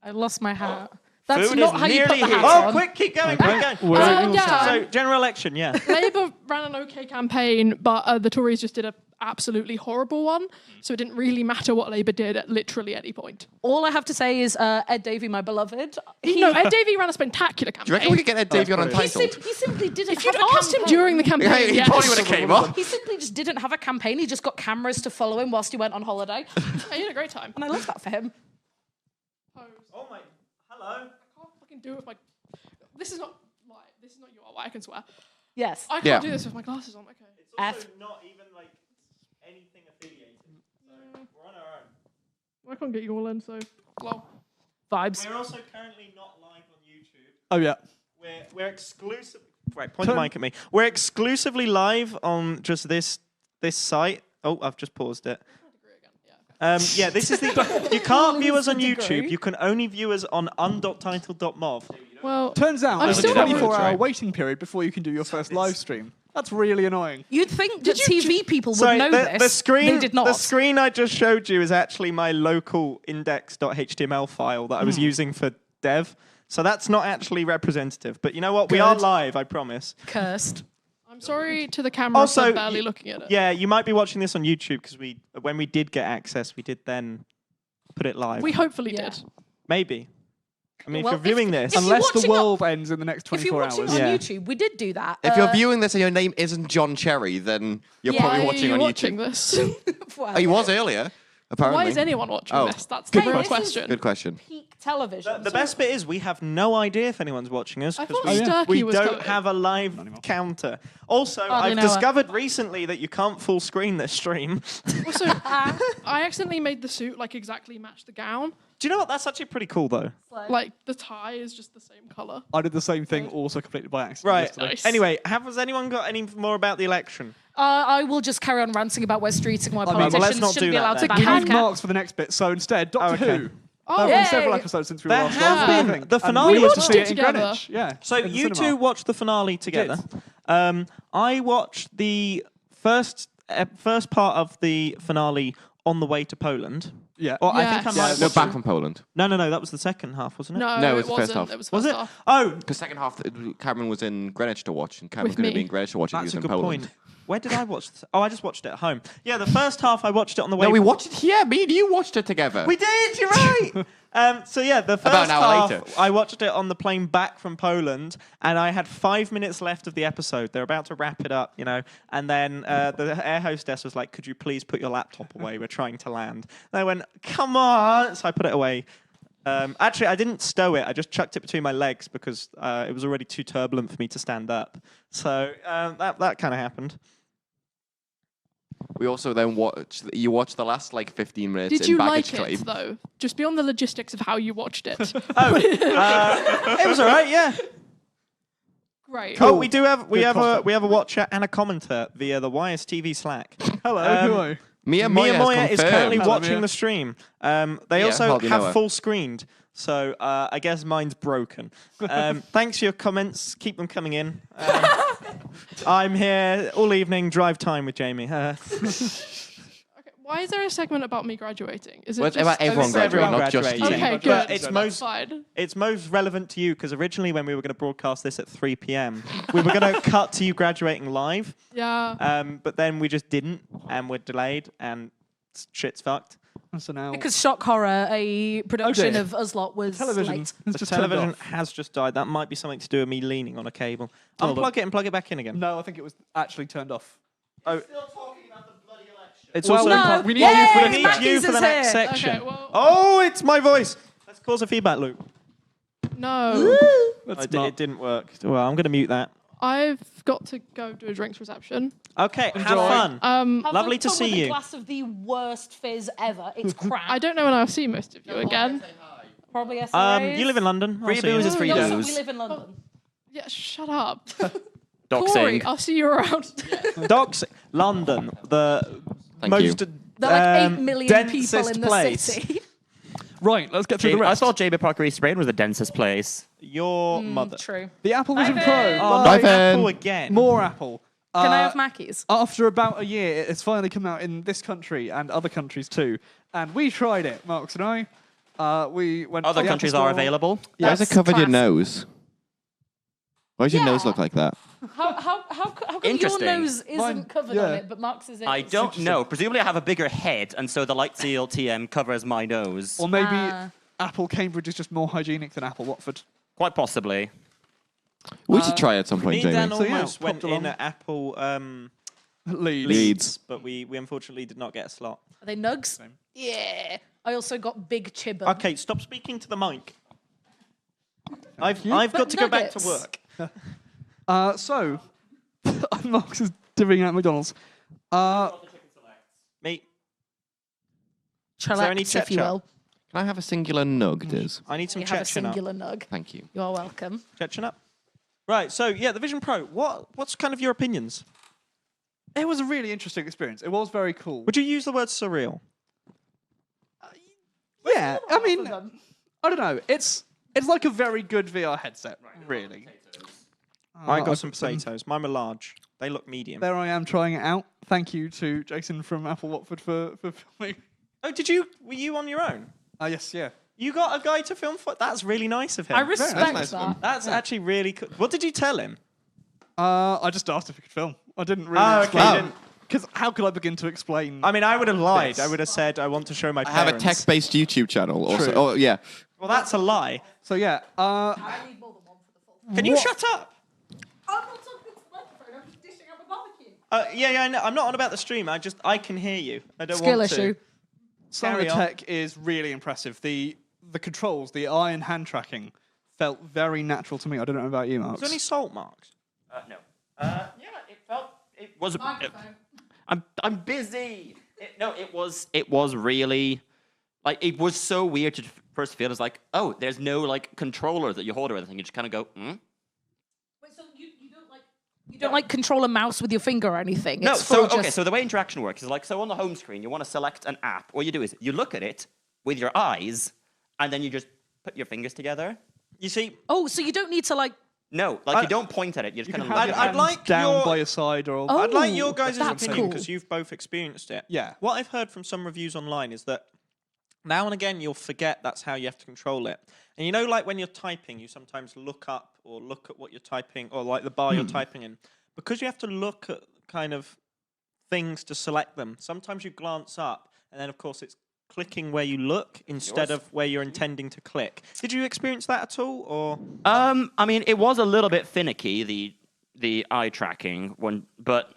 I lost my hat. That's Food not is how you put nearly the here. hat Oh, on. quick, keep going, keep going. Yeah. So, general election, yeah. Labour ran an okay campaign, but the Tories just did an absolutely horrible one. So it didn't really matter what Labour did at literally any point. All I have to say is Ed Davey, my beloved. No, Ed Davey ran a spectacular Do you reckon campaign. we could get Ed Davey on Untitled? He simply didn't If you'd have a asked him campaign. during the campaign, Yeah, he yes. probably would have came up. He simply just didn't have a campaign. He just got cameras to follow him whilst he went on holiday. Yeah, you had a great time. And I love that for him. Oh my, hello. I can't fucking do it with my... This is not live. This is not UI, I can swear. Yes. I can't Yeah. do this with my glasses on, okay. It's also F. not even like anything affiliated. So we're on our own. I can't get you all in, so... Well, Vibes. We're also currently not live on YouTube. Oh, yeah. We're exclusive. Right, point the mic at me. We're exclusively live on just this site. Oh, I've just paused it. Yeah, this is the. You can't view us on YouTube. You can only view us on Untitled.mov. well... Turns out I'm there's a still- 24-hour waiting period before you can do your first live stream. That's really annoying. You'd think that TV people would Sorry, know this. the screen. They did not. The screen I just showed you is actually my local index.html file that I was using for dev. So that's not actually representative. But you know what? We are live. I promise. Cursed. I'm sorry to the camera Also, for barely looking at it. Yeah, you might be watching this on YouTube because when we did get access, we did then put it live. We hopefully did. Maybe. I mean, Well, if you're viewing if this, you're Unless the watching world ends in the next If you're 24 watching hours. on Yeah. YouTube, we did do that. If you're viewing this and your name isn't John Cherry, then you're Yeah. probably Why watching are on you YouTube. watching this? Well, Oh, he was earlier, apparently. Why is anyone watching Oh. this? That's the Hey, real this is- question. Good question. peak television. the best bit is we have no idea if anyone's watching us I because thought we Sturkey was don't coming. have a live counter. Also, Hardly I've know her. discovered recently that you can't full screen this stream. Also, I accidentally made the suit like exactly match the gown. Do you know what? That's actually pretty cool, though. Like the tie is just the same color. I did the same thing, also completed by accident. Right. yesterday. Nice. Anyway, has anyone got any more about the election? I will just carry on ranting about Wes Streeting, why well, politicians let's not shouldn't do be that allowed to then. ban We need healthcare. marks for the next bit, so instead, Doctor okay. Who. Oh, There have been yay. several episodes since we were There last have on. been. And The finale we went was to watched see it it in together. Greenwich. Yeah. So in the you cinema. two watched the finale together. I watched the first part of the finale on the way to Poland. Yeah. Or I think I Yes. might have No, watched back it- from Poland. No, that was the second half, wasn't it? No, No, it it was the first wasn't. half. It was Was first it? half. Oh, Because second half, Cameron was in Greenwich to watch, and Cameron With couldn't be me. in Greenwich to watch it. He that's was a in good Poland. point. Where did I watch this? Oh, I just watched it at home. Yeah, the first half I watched it on the way. No, we watched it here. Me and you watched it together. We did. You're right. So yeah, the first About an hour half, later. I watched it on the plane back from Poland, and I had 5 minutes left of the episode. They're about to wrap it up, and then the air hostess was like, "Could you please put your laptop away? We're trying to land." And I went, "Come on!" So I put it away. Actually, I didn't stow it. I just chucked it between my legs because it was already too turbulent for me to stand up. So that kind of happened. We also then watched. You watched the last 15 minutes Did in you baggage like claim. it though? Just beyond the logistics of how you watched it. It was all right. Yeah. Great. Oh, we do have we Good have a concept. we have a watcher and a commenter via the Wires TV Slack. Hello. Um, Mia Mia Moya Moya has is currently confirmed. watching the stream. They Yeah, also hardly know her. have full screened, so I guess mine's broken. Thanks for your comments. Keep them coming in. I'm here all evening. Drive time with Jamie. Okay, why is there a segment about me graduating? Is it Well, it's just about everyone It's everyone graduating, not just you. graduating. Okay, But good. it's That's most fine. it's most relevant to you because originally when we were going to broadcast this at 3 p.m., we were going to cut to you graduating live. Yeah. But then we just didn't, and we're delayed, and shit's fucked. So now Because Shock Horror, a production dear. of Us Lot, was television. late. It's The just turned television off. has just died. That might be something to do with me leaning on a cable. Oh, Unplug it and plug it back in again. No, I think it was actually turned off. Oh. Still talking about the bloody election. It's Well, also we No. can't- we need Yay, you for the we need next you Matthews for the is next here. section. Okay, well- Oh, it's my voice. Let's cause a feedback loop. No. That's It didn't work. Well, I'm going to mute that. I've got to go do a drinks reception. Okay, have Enjoy. fun. Have Lovely a to fun see with you. A glass of the worst fizz ever. It's crap. I don't know when I'll see most of you again. Probably SRAs. You live in London. I'll Free see you. booze is free We booze. live in London. Yeah, shut up. Doxing. Corey, I'll see you around. Docs, London, the Thank most you. There are like 8 million people densest in the place. city. Right, let's get through the I rest. thought Jamie Parker East Brain was the densest place. your mother. True. The Apple Vision Pro. Oh, Dive Apple in. again. More Apple. Can I have Mackies? After about a year, it's finally come out in this country and other countries too. And we tried it, Marks and I. We went. Other to the countries Apple are Store. available. Why has it That's covered your classy. nose? Why does your nose look like that? How come your Interesting. nose isn't Mine- covered yeah. on it, but Mark's is? I don't know. Presumably I have a bigger head, and so the Light Seal TM covers my nose. Or maybe Apple Cambridge is just more hygienic than Apple Watford. Quite possibly. We should try it at some point, Me and Dan Jamie. So, yeah, almost went popped along. in at Apple Leeds. but we unfortunately did not get a slot. Are they nugs? Yeah. I also got Big Chibber. Okay, stop speaking to the mic. I've But got to go back to nuggets. work. So, Marks is divvying out McDonald's. Me, Chillax, there any if you ketchup? will. Can I have a singular nug, Diz? I need some You have a Chechen up. singular nug. Thank you. You are welcome. Chechen up. Right, so yeah, the Vision Pro. What's kind of your opinions? It was a really interesting experience. It was very cool. Would you use the word surreal? Yeah, I mean, I don't know. It's like a very good VR headset, really. I got I've some put some- potatoes. Mine were large. They look medium. There I am trying it out. Thank you to Jason from Apple Watford for filming. Oh, were you on your own? Yes, yeah. You got a guy to film for? That's really nice of him. I respect nice of him. that. That's actually really cool. What did you tell him? I just asked if he could film. I didn't really Oh, okay, explain. you didn't- Because how could I begin to explain? I mean, I would have lied. This. I would have said I want to show my I parents. have a tech-based YouTube channel also. True. Oh, yeah. Well, that's a lie. So yeah, Can you shut up? I'm not talking to the microphone. I'm just dishing out the barbecue. Yeah, I know. I'm not on about the stream. I can hear you. I don't Skill want to. issue. some of the Carry on. tech is really impressive. The controls, the eye and hand tracking, felt very natural to me. I don't know about you, Mark. Is there any salt marks? No. Yeah, it was. I'm busy. It was really, like, it was so weird to first feel. It's like, oh, there's no like controller that you hold or anything. You just kind of go, Wait, so you don't like control a mouse with your finger or anything? No, It's so for okay, just- so the way interaction works is like, so on the home screen, you want to select an app. All you do is you look at it with your eyes, and then you just put your fingers together. You see, Oh, so you don't need to like. No, like you don't point at it. You just You kind can of have look your at I'd it. hands like down your- by your side or. Oh. I'd like your guys' that's opinion cool. because you've both experienced it. Yeah. What I've heard from some reviews online is that now and again you'll forget that's how you have to control it. And you know, like when you're typing, you sometimes look up or look at what you're typing or like the bar you're typing in. Because you have to look at kind of things to select them, sometimes you glance up and then, of course, it's clicking where you look instead of where you're intending to click. Did you experience that at all, or? I mean, it was a little bit finicky, the eye tracking one, but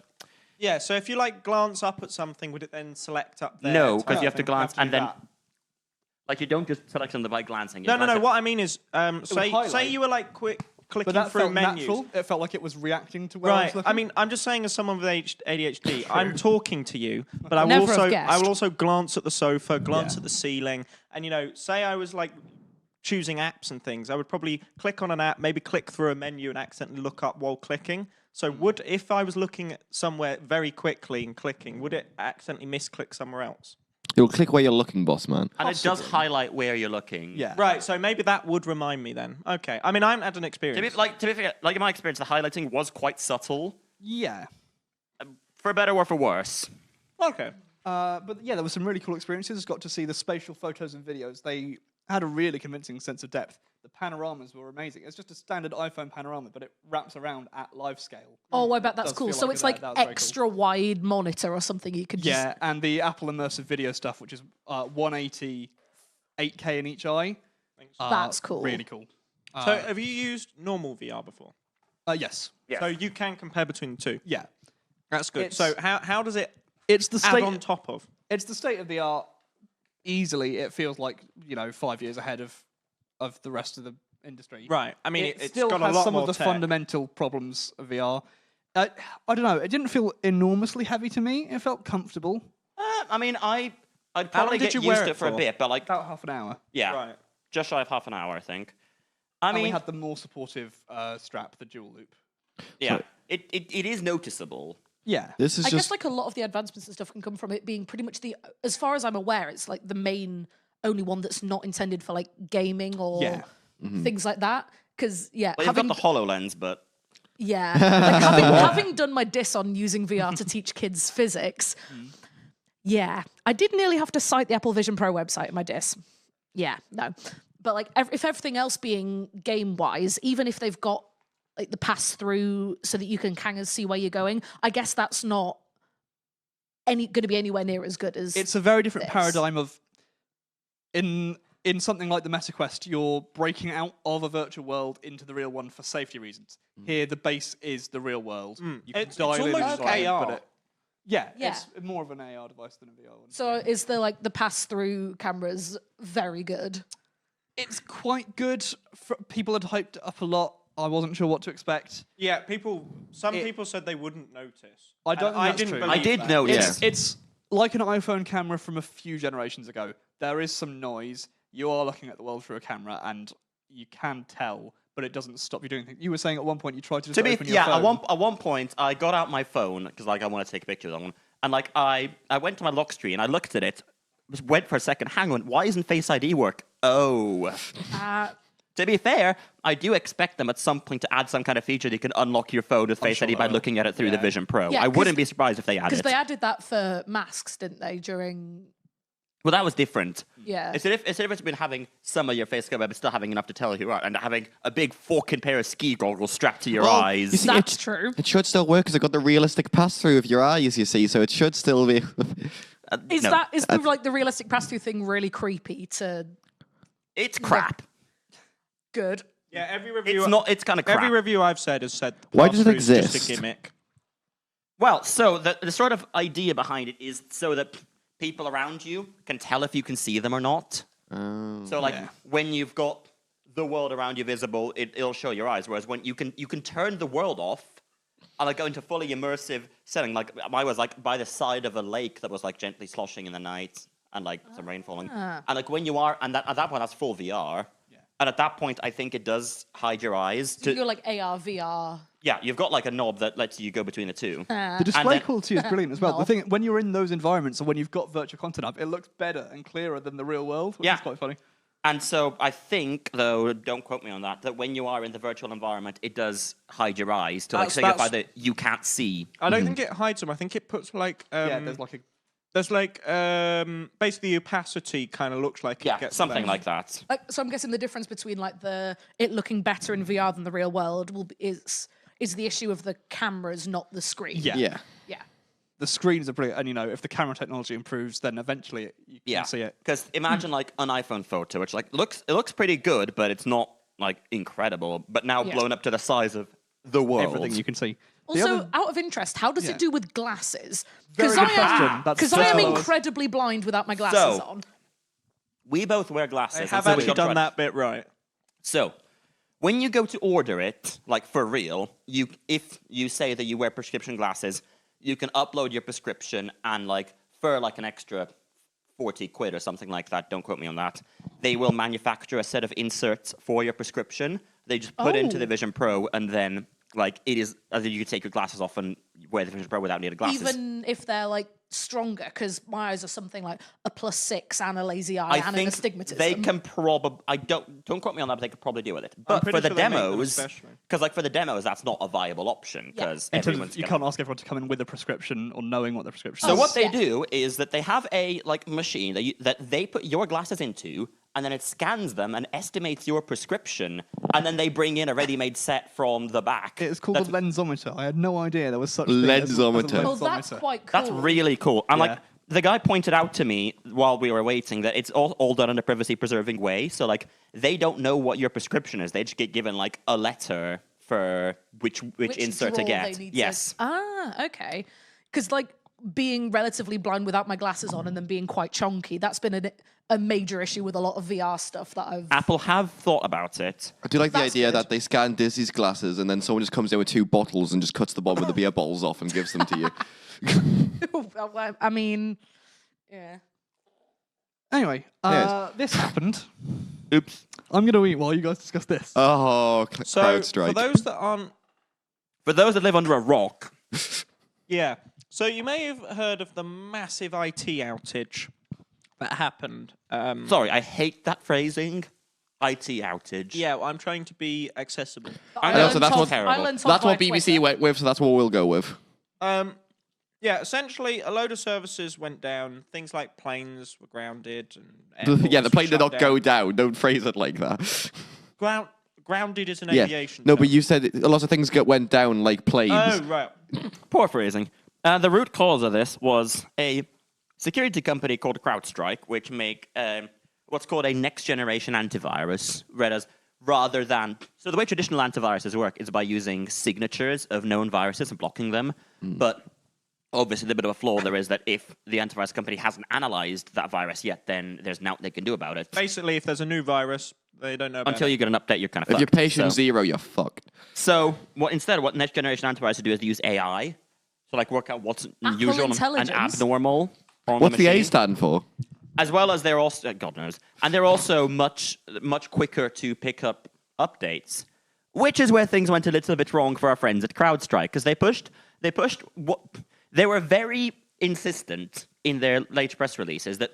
Yeah, so if you like glance up at something, would it then select up there? no, to- because you have to glance and then, that. like, you don't just select something by glancing. You No. glance at- What I mean is, say highlight. you were like clicking But that through felt menus. natural. It felt like it was reacting to where I was Right. looking. I mean, I'm just saying, as someone with ADHD, I'm talking to you, but Never have guessed. I will also glance at the sofa, glance at the ceiling, and say I was like choosing apps and things, I would probably click on an app, maybe click through a menu and accidentally look up while clicking. So if I was looking at somewhere very quickly and clicking, would it accidentally misclick somewhere else? You'll click where you're looking, boss man. and it does highlight where you're looking. yeah. Right. So maybe that would remind me then. Okay. I mean, I haven't had an To be, experience. to be fair, like in my experience, the highlighting was quite subtle, Yeah. for better or for worse. Okay. But yeah, there were some really cool experiences. Got to see the spatial photos and videos. They had a really convincing sense of depth. The panoramas were amazing. It's just a standard iPhone panorama, but it wraps around at live scale. Oh, I bet that's Does cool. feel So like it's that- like that was very cool. extra wide monitor or something you could just. Yeah, and the Apple immersive video stuff, which is 180, 8K in each eye. That's cool. Really cool. So have you used normal VR before? Yes. Yeah. So you can compare between the two. Yeah. That's good. It's- So how does it It's the add state. on top of? It's the state of the art. Easily, it feels like 5 years ahead of the rest of the industry. Right. I mean, it it's still got has a lot some more of the tech. fundamental problems of VR. I don't know. It didn't feel enormously heavy to me. It felt comfortable. I mean, I'd long probably did get you used wear to it it for a for? bit, but like, About half an hour. yeah, Right. just shy of half an hour, I think. I And we mean, had the more supportive strap, the dual loop. yeah, it is noticeable. Yeah. This is I just guess like a lot of the advancements and stuff can come from it being pretty much as far as I'm aware, it's like the main only one that's not intended for like gaming or Yeah. things like that. Because, yeah. Well, you've got the HoloLens, but... Yeah. Like, having done my diss on using VR to teach kids physics, yeah. I did nearly have to cite the Apple Vision Pro website in my diss. Yeah, no. But, like, if everything else being game-wise, even if they've got, like, the pass-through so that you can kind of see where you're going, I guess that's not going to be anywhere near as good as It's a very different this. paradigm of... In something like the MetaQuest, you're breaking out of a virtual world into the real one for safety reasons. Here, the base is the real world. You can It's dial in almost and AR. but yeah, Yeah. it's more of an AR device than a VR one. So is the pass-through cameras very good? It's quite good. People had hyped it up a lot. I wasn't sure what to expect. Yeah, some people said they wouldn't notice. I don't think I that's didn't true. believe I did that. notice. It's like an iPhone camera from a few generations ago. There is some noise. You are looking at the world through a camera, and you can tell, but it doesn't stop you doing things. You were saying at one point you tried to just open your phone. At one point I got out my phone because like I want to take a picture of that one, and like I went to my lock screen, I looked at it, just went for a second, hang on, why isn't Face ID work? Oh. To be fair, I do expect them at some point to add some kind of feature that you can unlock your phone with Face ID by looking at it through the Vision Pro. Yeah, I wouldn't be surprised if they added Because it. they added that for masks, didn't they, during... Well, that was different. Yeah. It's a difference between having some of your face covered but still having enough to tell who you are, and having a big fucking pair of ski goggles strapped to your eyes. You see, That's true. It should still work because it got the realistic pass-through of your eyes, you see, so it should still be... Is the realistic pass-through thing really creepy to... It's crap. Good. Yeah, every review. It's kind of crap. Every review I've said has said. Why does it pass-through's just exist? a gimmick. Well, so the sort of idea behind it is so that people around you can tell if you can see them or not. So, like, when you've got the world around you visible, it'll show your eyes. Whereas when you can turn the world off and like go into fully immersive setting. Like I was like by the side of a lake that was like gently sloshing in the night and like some rain falling. And like when you are, and at that point that's full VR. And at that point, I think it does hide your eyes. So you're like AR, VR. Yeah, you've got like a knob that lets you go between the two. The display quality is brilliant as well. No. The thing, when you're in those environments and when you've got virtual content up, it looks better and clearer than the real world, which is quite funny. And so I think, though, don't quote me on that, that when you are in the virtual environment, it does hide your eyes to like signify that you can't see. I don't think it hides them. I think it puts like there's like basically the opacity kind of looks like it gets something less. like that. So I'm guessing the difference between like it looking better in VR than the real world is the issue of the cameras, not the screen. Yeah. Yeah. The screens are brilliant, and you know, if the camera technology improves, then eventually you can see it. Because imagine like an iPhone photo, which like looks pretty good, but it's not like incredible. But now blown up to the size of the world. Everything you can see. Also, out of interest, how does it do with glasses? Very good question. Because I am incredibly blind without my glasses on. We both wear glasses. I have actually done that bit right. So, when you go to order it, like for real, if you say that you wear prescription glasses, you can upload your prescription and like for like an extra 40 quid or something like that, don't quote me on that, they will manufacture a set of inserts for your prescription. They just put it into the Vision Pro and then like it is, as in you can take your glasses off and wear the Vision Pro without needing glasses. Even if they're like stronger, because my eyes are something like a +6 and a lazy eye and an astigmatism. They can probably, don't quote me on that, but they could probably deal with it. But for the demos, because like for the demos, that's not a viable option because you can't ask everyone to come in with a prescription or knowing what the prescription is. is. So what they do is that they have a like machine that they put your glasses into, and then it scans them and estimates your prescription, and then they bring in a ready-made set from the back. It's called a lensometer. I had no idea there was such lensometer. Well, that's quite cool. That's really cool. And like the guy pointed out to me while we were waiting that it's all done in a privacy-preserving way. So like they don't know what your prescription is. They just get given like a letter for which insert to get. Yes. Okay. Because like being relatively blind without my glasses on and then being quite chonky, that's been a major issue with a lot of VR stuff that I've... Apple have thought about it. I do like the idea that they scan Dizzy's glasses and then someone just comes in with 2 bottles and just cuts the bottom of the beer bottles off and gives them to you. I mean, yeah. Anyway, this happened. Oops. I'm going to eat while you guys discuss this. Oh, So CrowdStrike. for those that aren't... For those that live under a rock. Yeah. So you may have heard of the massive IT outage that happened. Sorry, I hate that phrasing. IT outage. Yeah, well, I'm trying to be accessible. I know, so that's what That's what BBC went with, so that's what we'll go with. Yeah, essentially, a load of services went down. Things like planes were grounded. And Yeah, the plane did shut not go down. Don't phrase it like that. Grounded is an Yeah. aviation No, term. but you said a lot of things went down, like planes. Oh, right. Poor phrasing. The root cause of this was a security company called CrowdStrike, which make what's called a next-generation antivirus, rather than... So the way traditional antiviruses work is by using signatures of known viruses and blocking them. But obviously, the bit of a flaw there is that if the antivirus company hasn't analyzed that virus yet, then there's nothing they can do about it. Basically, if there's a new virus, they don't know about Until it. you get an update, you're kind of If fucked. you're patient zero, you're fucked. So what next generation antivirus do is they use AI to like work out what's unusual and intelligence. abnormal on What's the the A machine. stand for? As well as they're also God knows, and they're also much quicker to pick up updates, which is where things went a little bit wrong for our friends at CrowdStrike because they were very insistent in their late press releases that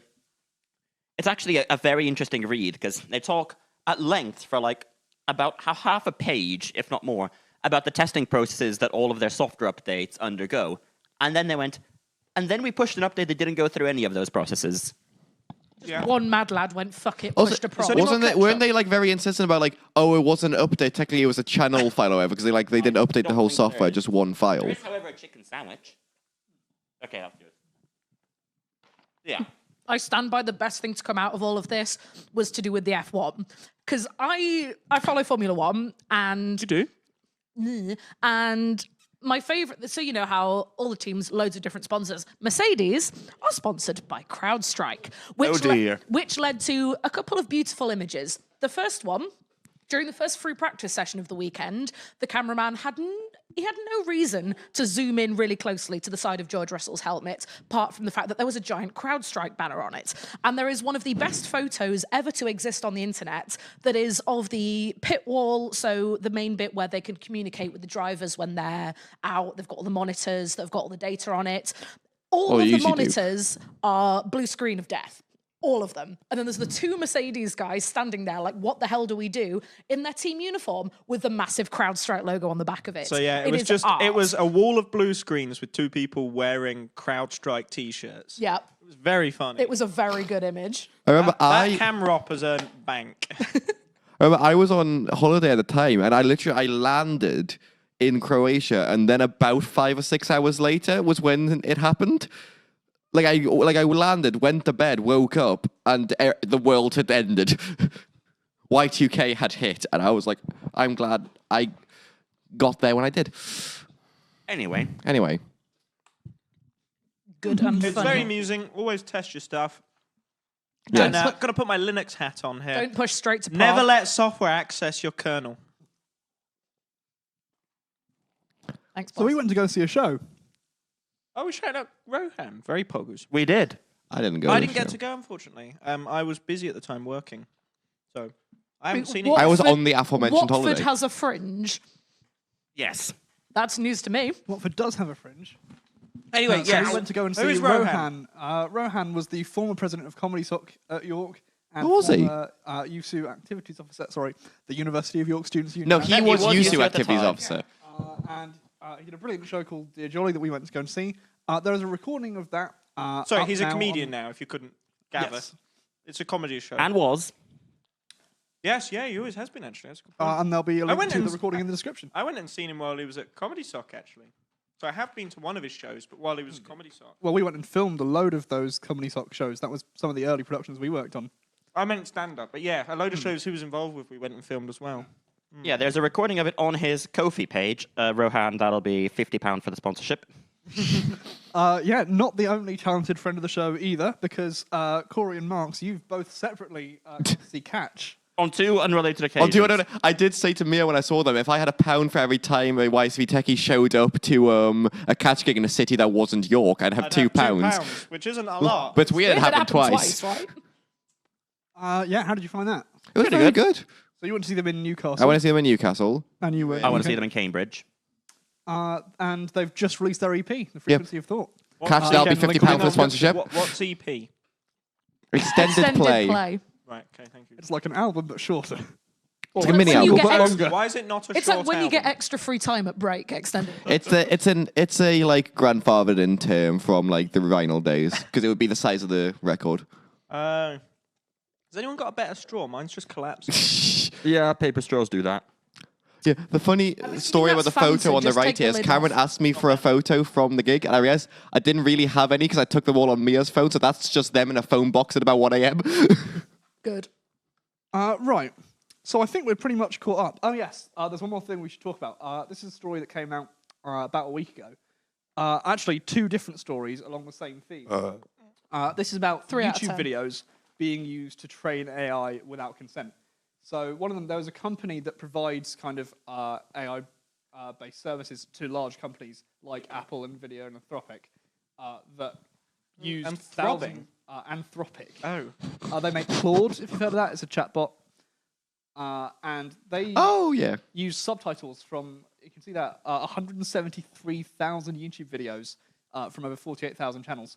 it's actually a very interesting read because they talk at length for like about half a page, if not more, about the testing processes that all of their software updates undergo. And then they went, and then we pushed an update that didn't go through any of those processes. Yeah. One mad lad went, fuck it, Also, pushed a prompt. weren't they like very insistent about like, oh, it wasn't an update, technically it was a channel file or whatever, because they didn't update the whole software, just one file. There is, however, a chicken sandwich. Okay, I'll do it. Yeah. I stand by the best thing to come out of all of this was to do with the F1. Because I follow Formula One and... You do? And my favorite, so you know how all the teams, loads of different sponsors. Mercedes are sponsored by CrowdStrike, which led to a couple of beautiful images. The first one, during the first free practice session of the weekend, the cameraman had no reason to zoom in really closely to the side of George Russell's helmet, apart from the fact that there was a giant CrowdStrike banner on it. And there is one of the best photos ever to exist on the internet that is of the pit wall, so the main bit where they can communicate with the drivers when they're out. They've got all the monitors, they've got all the data on it. All of the monitors are blue screen of death. All of them. And then there's the two Mercedes guys standing there like, what the hell do we do? In their team uniform with the massive CrowdStrike logo on the back of it. So yeah, it was a wall of blue screens with two people wearing CrowdStrike t-shirts. Yeah. It was very funny. It was a very good image. I remember that camera op has earned bank. I was on holiday at the time, and I landed in Croatia, and then about 5 or 6 hours later was when it happened. Like I landed, went to bed, woke up, and the world had ended. Y2K had hit, and I was like, I'm glad I got there when I did. Anyway. Good and It's funny. very amusing. Always test your stuff. Yes. And got to put my Linux hat on here. Don't push straight to par. Never let software access your kernel. Thanks, So we went to go see a show. Oh, we shouted out Rohan. Very poggers. We did. I didn't go. I didn't get to go, unfortunately. I was busy at the time working. So I haven't seen it. I was on the aforementioned Watford holiday. has a fringe. Yes. That's news to me. Watford does have a fringe. Anyway, So we went to go and Who see is Rohan. Rohan was the former president of Comedy Sock at York. And Who was he? former, USU Activities Officer, the University of York Students' Union. No, he was was USU USU at the Activities time. Officer. And he did a brilliant show called Dear Jolly that we went to go and see. There is a recording of that. Sorry, up he's a now comedian on- now, if you couldn't gather. Yes. It's a comedy show. And was. Yes, yeah, he always has been, actually. That's a good point. And there'll be a link went to and- the recording in the description. I went and seen him while he was at Comedy Sock, actually. So I have been to one of his shows, but while he was at Comedy Sock. Well, we went and filmed a load of those Comedy Sock shows. That was some of the early productions we worked on. I meant stand-up, but yeah, a load of shows he was involved with, we went and filmed as well. Yeah, there's a recording of it on his Ko-fi page. Rohan, that'll be £50 for the sponsorship. Yeah, not the only talented friend of the show either, because Corey and Marks, you've both separately gone to see Catch. On two unrelated occasions. I did say to Mia when I saw them, if I had £1 for every time a YSV techie showed up to a Catch gig in a city that wasn't York, I'd have £2. £2, which isn't a lot. But we had it It happen twice. right? Yeah, how did you find that? It was very good. So you went to see them in Newcastle. I went to see them in Newcastle. And you were. I want to see them in Cambridge. And they've just released their EP, The Frequency of Thought. Catch, that'll be £50 for the sponsorship. What's EP? Extended play. Right. Right, okay, thank you. It's like an album, but shorter. It's like a mini when you album. get longer. Why is it not a It's short like when you get album? extra free time at break, extended. It's a like grandfathered in term from like the vinyl days because it would be the size of the record. Has anyone got a better straw? Mine's just collapsed. Yeah, paper straws do that. Yeah, the funny story about that's the photo fancy, on the just right take the here is lid Cameron off. asked me for a photo from the gig, and I realized I didn't really have any because I took them all on Mia's phone, so that's just them in a phone box at about 1 a.m. Good. Right. So I think we're pretty much caught up. Oh, yes. There's one more thing we should talk about. This is a story that came out about a week ago. Actually, 2 different stories along the same theme. This is about 3 out of YouTube 10. videos being used to train AI without consent. So one of them, there was a company that provides kind of AI-based services to large companies like Apple, Nvidia, and Anthropic that used Anthropic? Anthropic. Oh. They make Claude, if you've heard of that. It's a chatbot. And they Oh yeah. use subtitles from, you can see that, 173,000 YouTube videos from over 48,000 channels,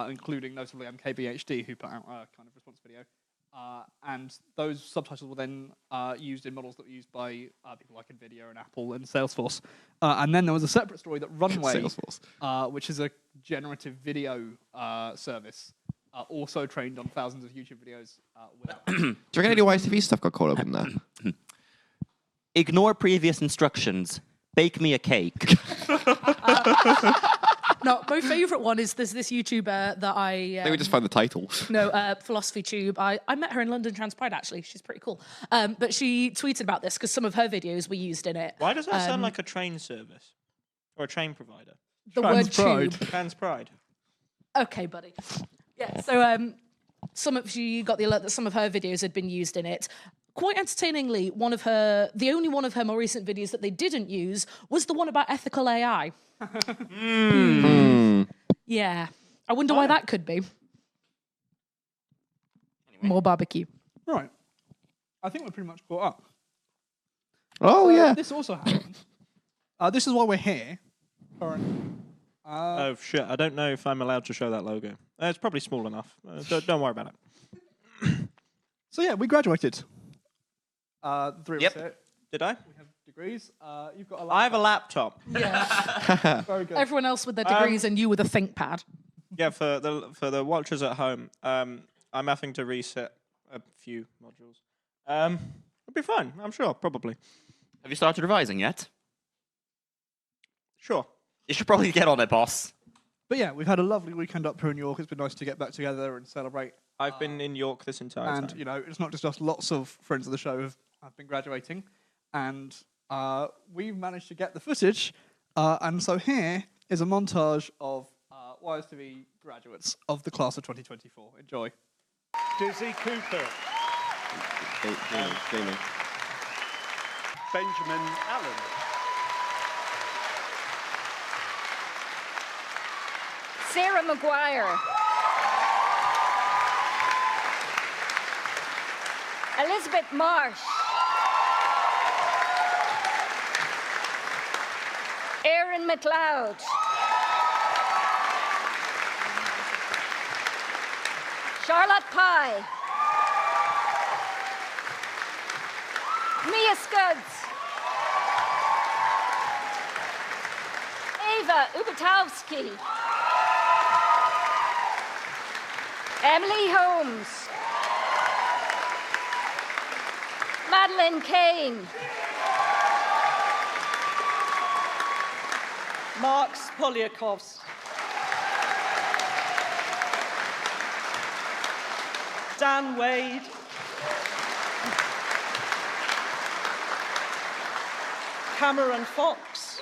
including notably MKBHD, who put out a kind of response video. And those subtitles were then used in models that were used by people like Nvidia and Apple and Salesforce. And then there was a separate story that Runway, Salesforce. which is a generative video service, also trained on thousands of YouTube videos without. Do you reckon any YTV stuff got caught up in that? Ignore previous instructions. Bake me a cake. No, my favourite one is there's this YouTuber that I They would just find the title. No, Philosophy Tube. I met her in London Trans Pride, actually. She's pretty cool. But she tweeted about this because some of her videos were used in it. Why does that sound like a train service? Or a train provider? The Trans word Pride. tube. Trans Pride. Okay, buddy. Yeah, so she got the alert that some of her videos had been used in it. Quite entertainingly, the only one of her more recent videos that they didn't use was the one about ethical AI. Yeah. I wonder why that could be. More barbecue. Right. I think we're pretty much caught up. Oh yeah. This also happened. This is why we're here. Oh, shit. I don't know if I'm allowed to show that logo. It's probably small enough. Don't worry about it. So yeah, we graduated. The 3 of us here. Did I? We have degrees. You've got a laptop. I have a laptop. Yeah. Very good. Everyone else with their degrees and you with a ThinkPad. Yeah, for the watchers at home, I'm having to reset a few modules. It'll be fine, I'm sure, probably. Have you started revising yet? Sure. You should probably get on it, boss. But yeah, we've had a lovely weekend up here in York. It's been nice to get back together and celebrate. I've been in York this entire And, time. you know, it's not just us. Lots of friends of the show have been graduating. And we've managed to get the footage. And so here is a montage of YSTV graduates of the class of 2024. Enjoy. Dizzy Cooper. Benjamin Allen. Sarah Maguire. Elizabeth Marsh. Erin McLeod. Charlotte Pye. Mia Scuds. Ava Ubatowski. Emily Holmes. Madeline Kane. Marks Polyakovs. Dan Wade. Cameron Fox.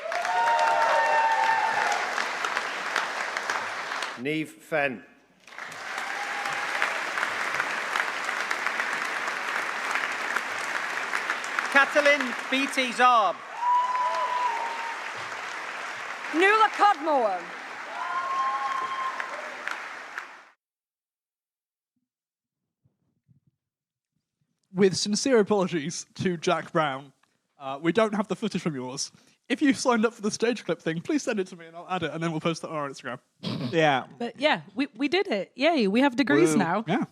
Neve Fenn. Katalin B.T. Zarb. Nuala Codmore. With sincere apologies to Jack Brown, we don't have the footage from yours. If you signed up for the stage clip thing, please send it to me and I'll add it, and then we'll post it on our Instagram. Yeah. But yeah, we did it. Yay, we have degrees now. Yeah.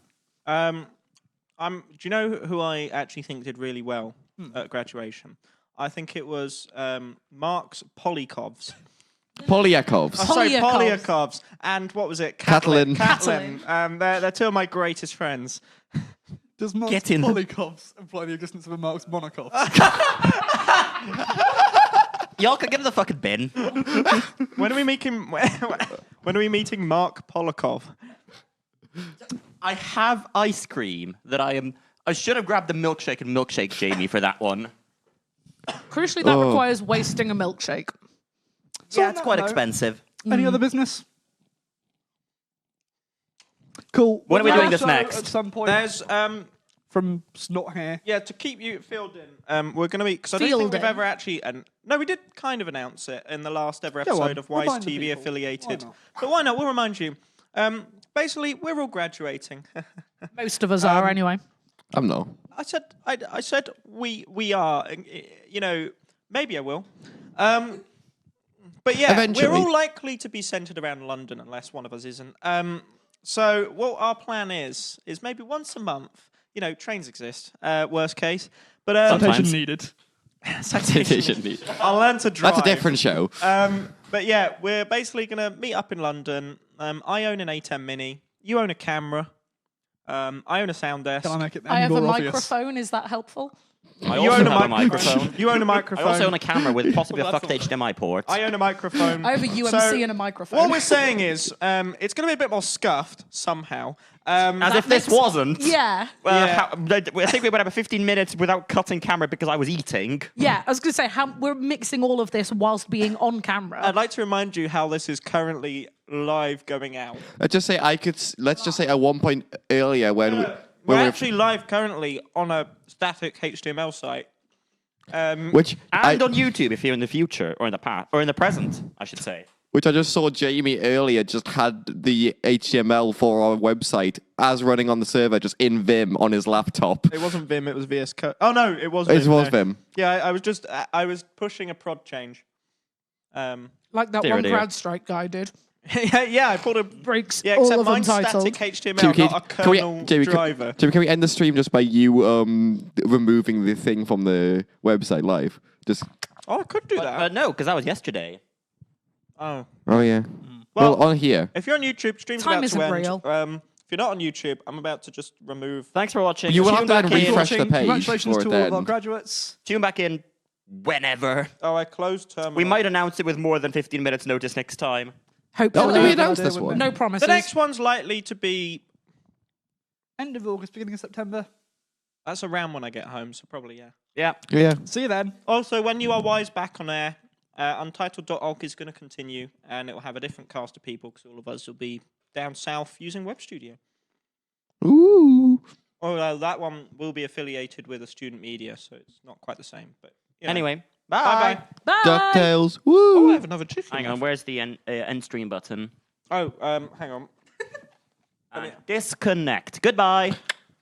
Do you know who I actually think did really well at graduation? I think it was Mark's Polykovs. Polyakovs. Oh, sorry, Polyakovs. And what was it? Catalin. They're two of my greatest friends. Does Mark's Get in. Polykovs imply the existence of a Mark's Monakovs? Y'all can get in the fucking bin. When are we meeting Mark Polakov? I have ice cream that I should have grabbed the milkshake and milkshake Jamie for that one. Crucially, that requires wasting a milkshake. Yeah, it's quite expensive. Any other business? Cool. When are we Well, doing this so next? At some point, There's from Snot here. yeah, to keep you filled in. We're going to be because I don't think Filled we've in. ever actually no, we did kind of announce it in the last ever Go on, episode of Wise remind the TV people. affiliated. Why not? But why not? We'll remind you. Basically, we're all graduating. Most of us are anyway. I'm not. I said we are. You know, maybe I will. But yeah, Eventually. we're all likely to be centered around London unless one of us isn't. So what our plan is maybe once a month. You know, trains exist. Worst case, but Citation needed. Citation needed. I'll learn to drive. That's a different show. But yeah, we're basically gonna meet up in London. I own an A10 Mini. You own a camera. I own a sound desk. Can I make it I have more a obvious? microphone. Is that helpful? I You also own a have a microphone. microphone. You own a microphone. I also own a camera with possibly a fucked HDMI port. I own a microphone. I have a UMC So, and a microphone. What we're saying is, it's going to be a bit more scuffed somehow. As if this wasn't. Yeah. Yeah. I think we would have a 15 minutes without cutting camera because I was eating. Yeah, I was going to say, we're mixing all of this whilst being on camera. I'd like to remind you how this is currently live going out. Let's just say let's just say at one point earlier when We're actually live currently on a static HTML site. which on YouTube if you're in the future or in the past or in the present, I should say. Which I just saw Jamie earlier just had the HTML for our website as running on the server just in Vim on his laptop. It wasn't Vim, it was VS Code. Oh no, it was It Vim. was no. Vim. Yeah, I was pushing a prod change. Like that Dear, one dear. CrowdStrike guy did. yeah, I pulled a Breaks yeah, all except of mine's Untitled. static HTML, not a kernel driver. Jamie, can we end the stream just by you removing the thing from the website live? Just Oh, I could do that. No, because that was yesterday. Oh. yeah. Well, on here. If you're on YouTube, stream's Time about isn't to end. real. If you're not on YouTube, I'm about to just remove. Thanks for watching. You will have Tune to back in. refresh the page. Congratulations for to it all of our then. graduates. Tune back in whenever. Oh, I closed terminal. We might announce it with more than 15 minutes notice next time. Hopefully. Oh, did we announce this one? No promises. The next one's likely to be. End of August, beginning of September. That's around when I get home, so probably yeah. Yeah. Yeah. See you then. Also, when you are wise back on air, Untitled.org is going to continue, and it will have a different cast of people because all of us will be down south using Web Studio. Ooh. Oh, that one will be affiliated with a student media, so it's not quite the same. But you know. Anyway, bye bye. bye. Bye. DuckTales. Oh, Woo. I have another chicken. Hang on, where's the end stream button? Oh, hang on. Disconnect. Goodbye.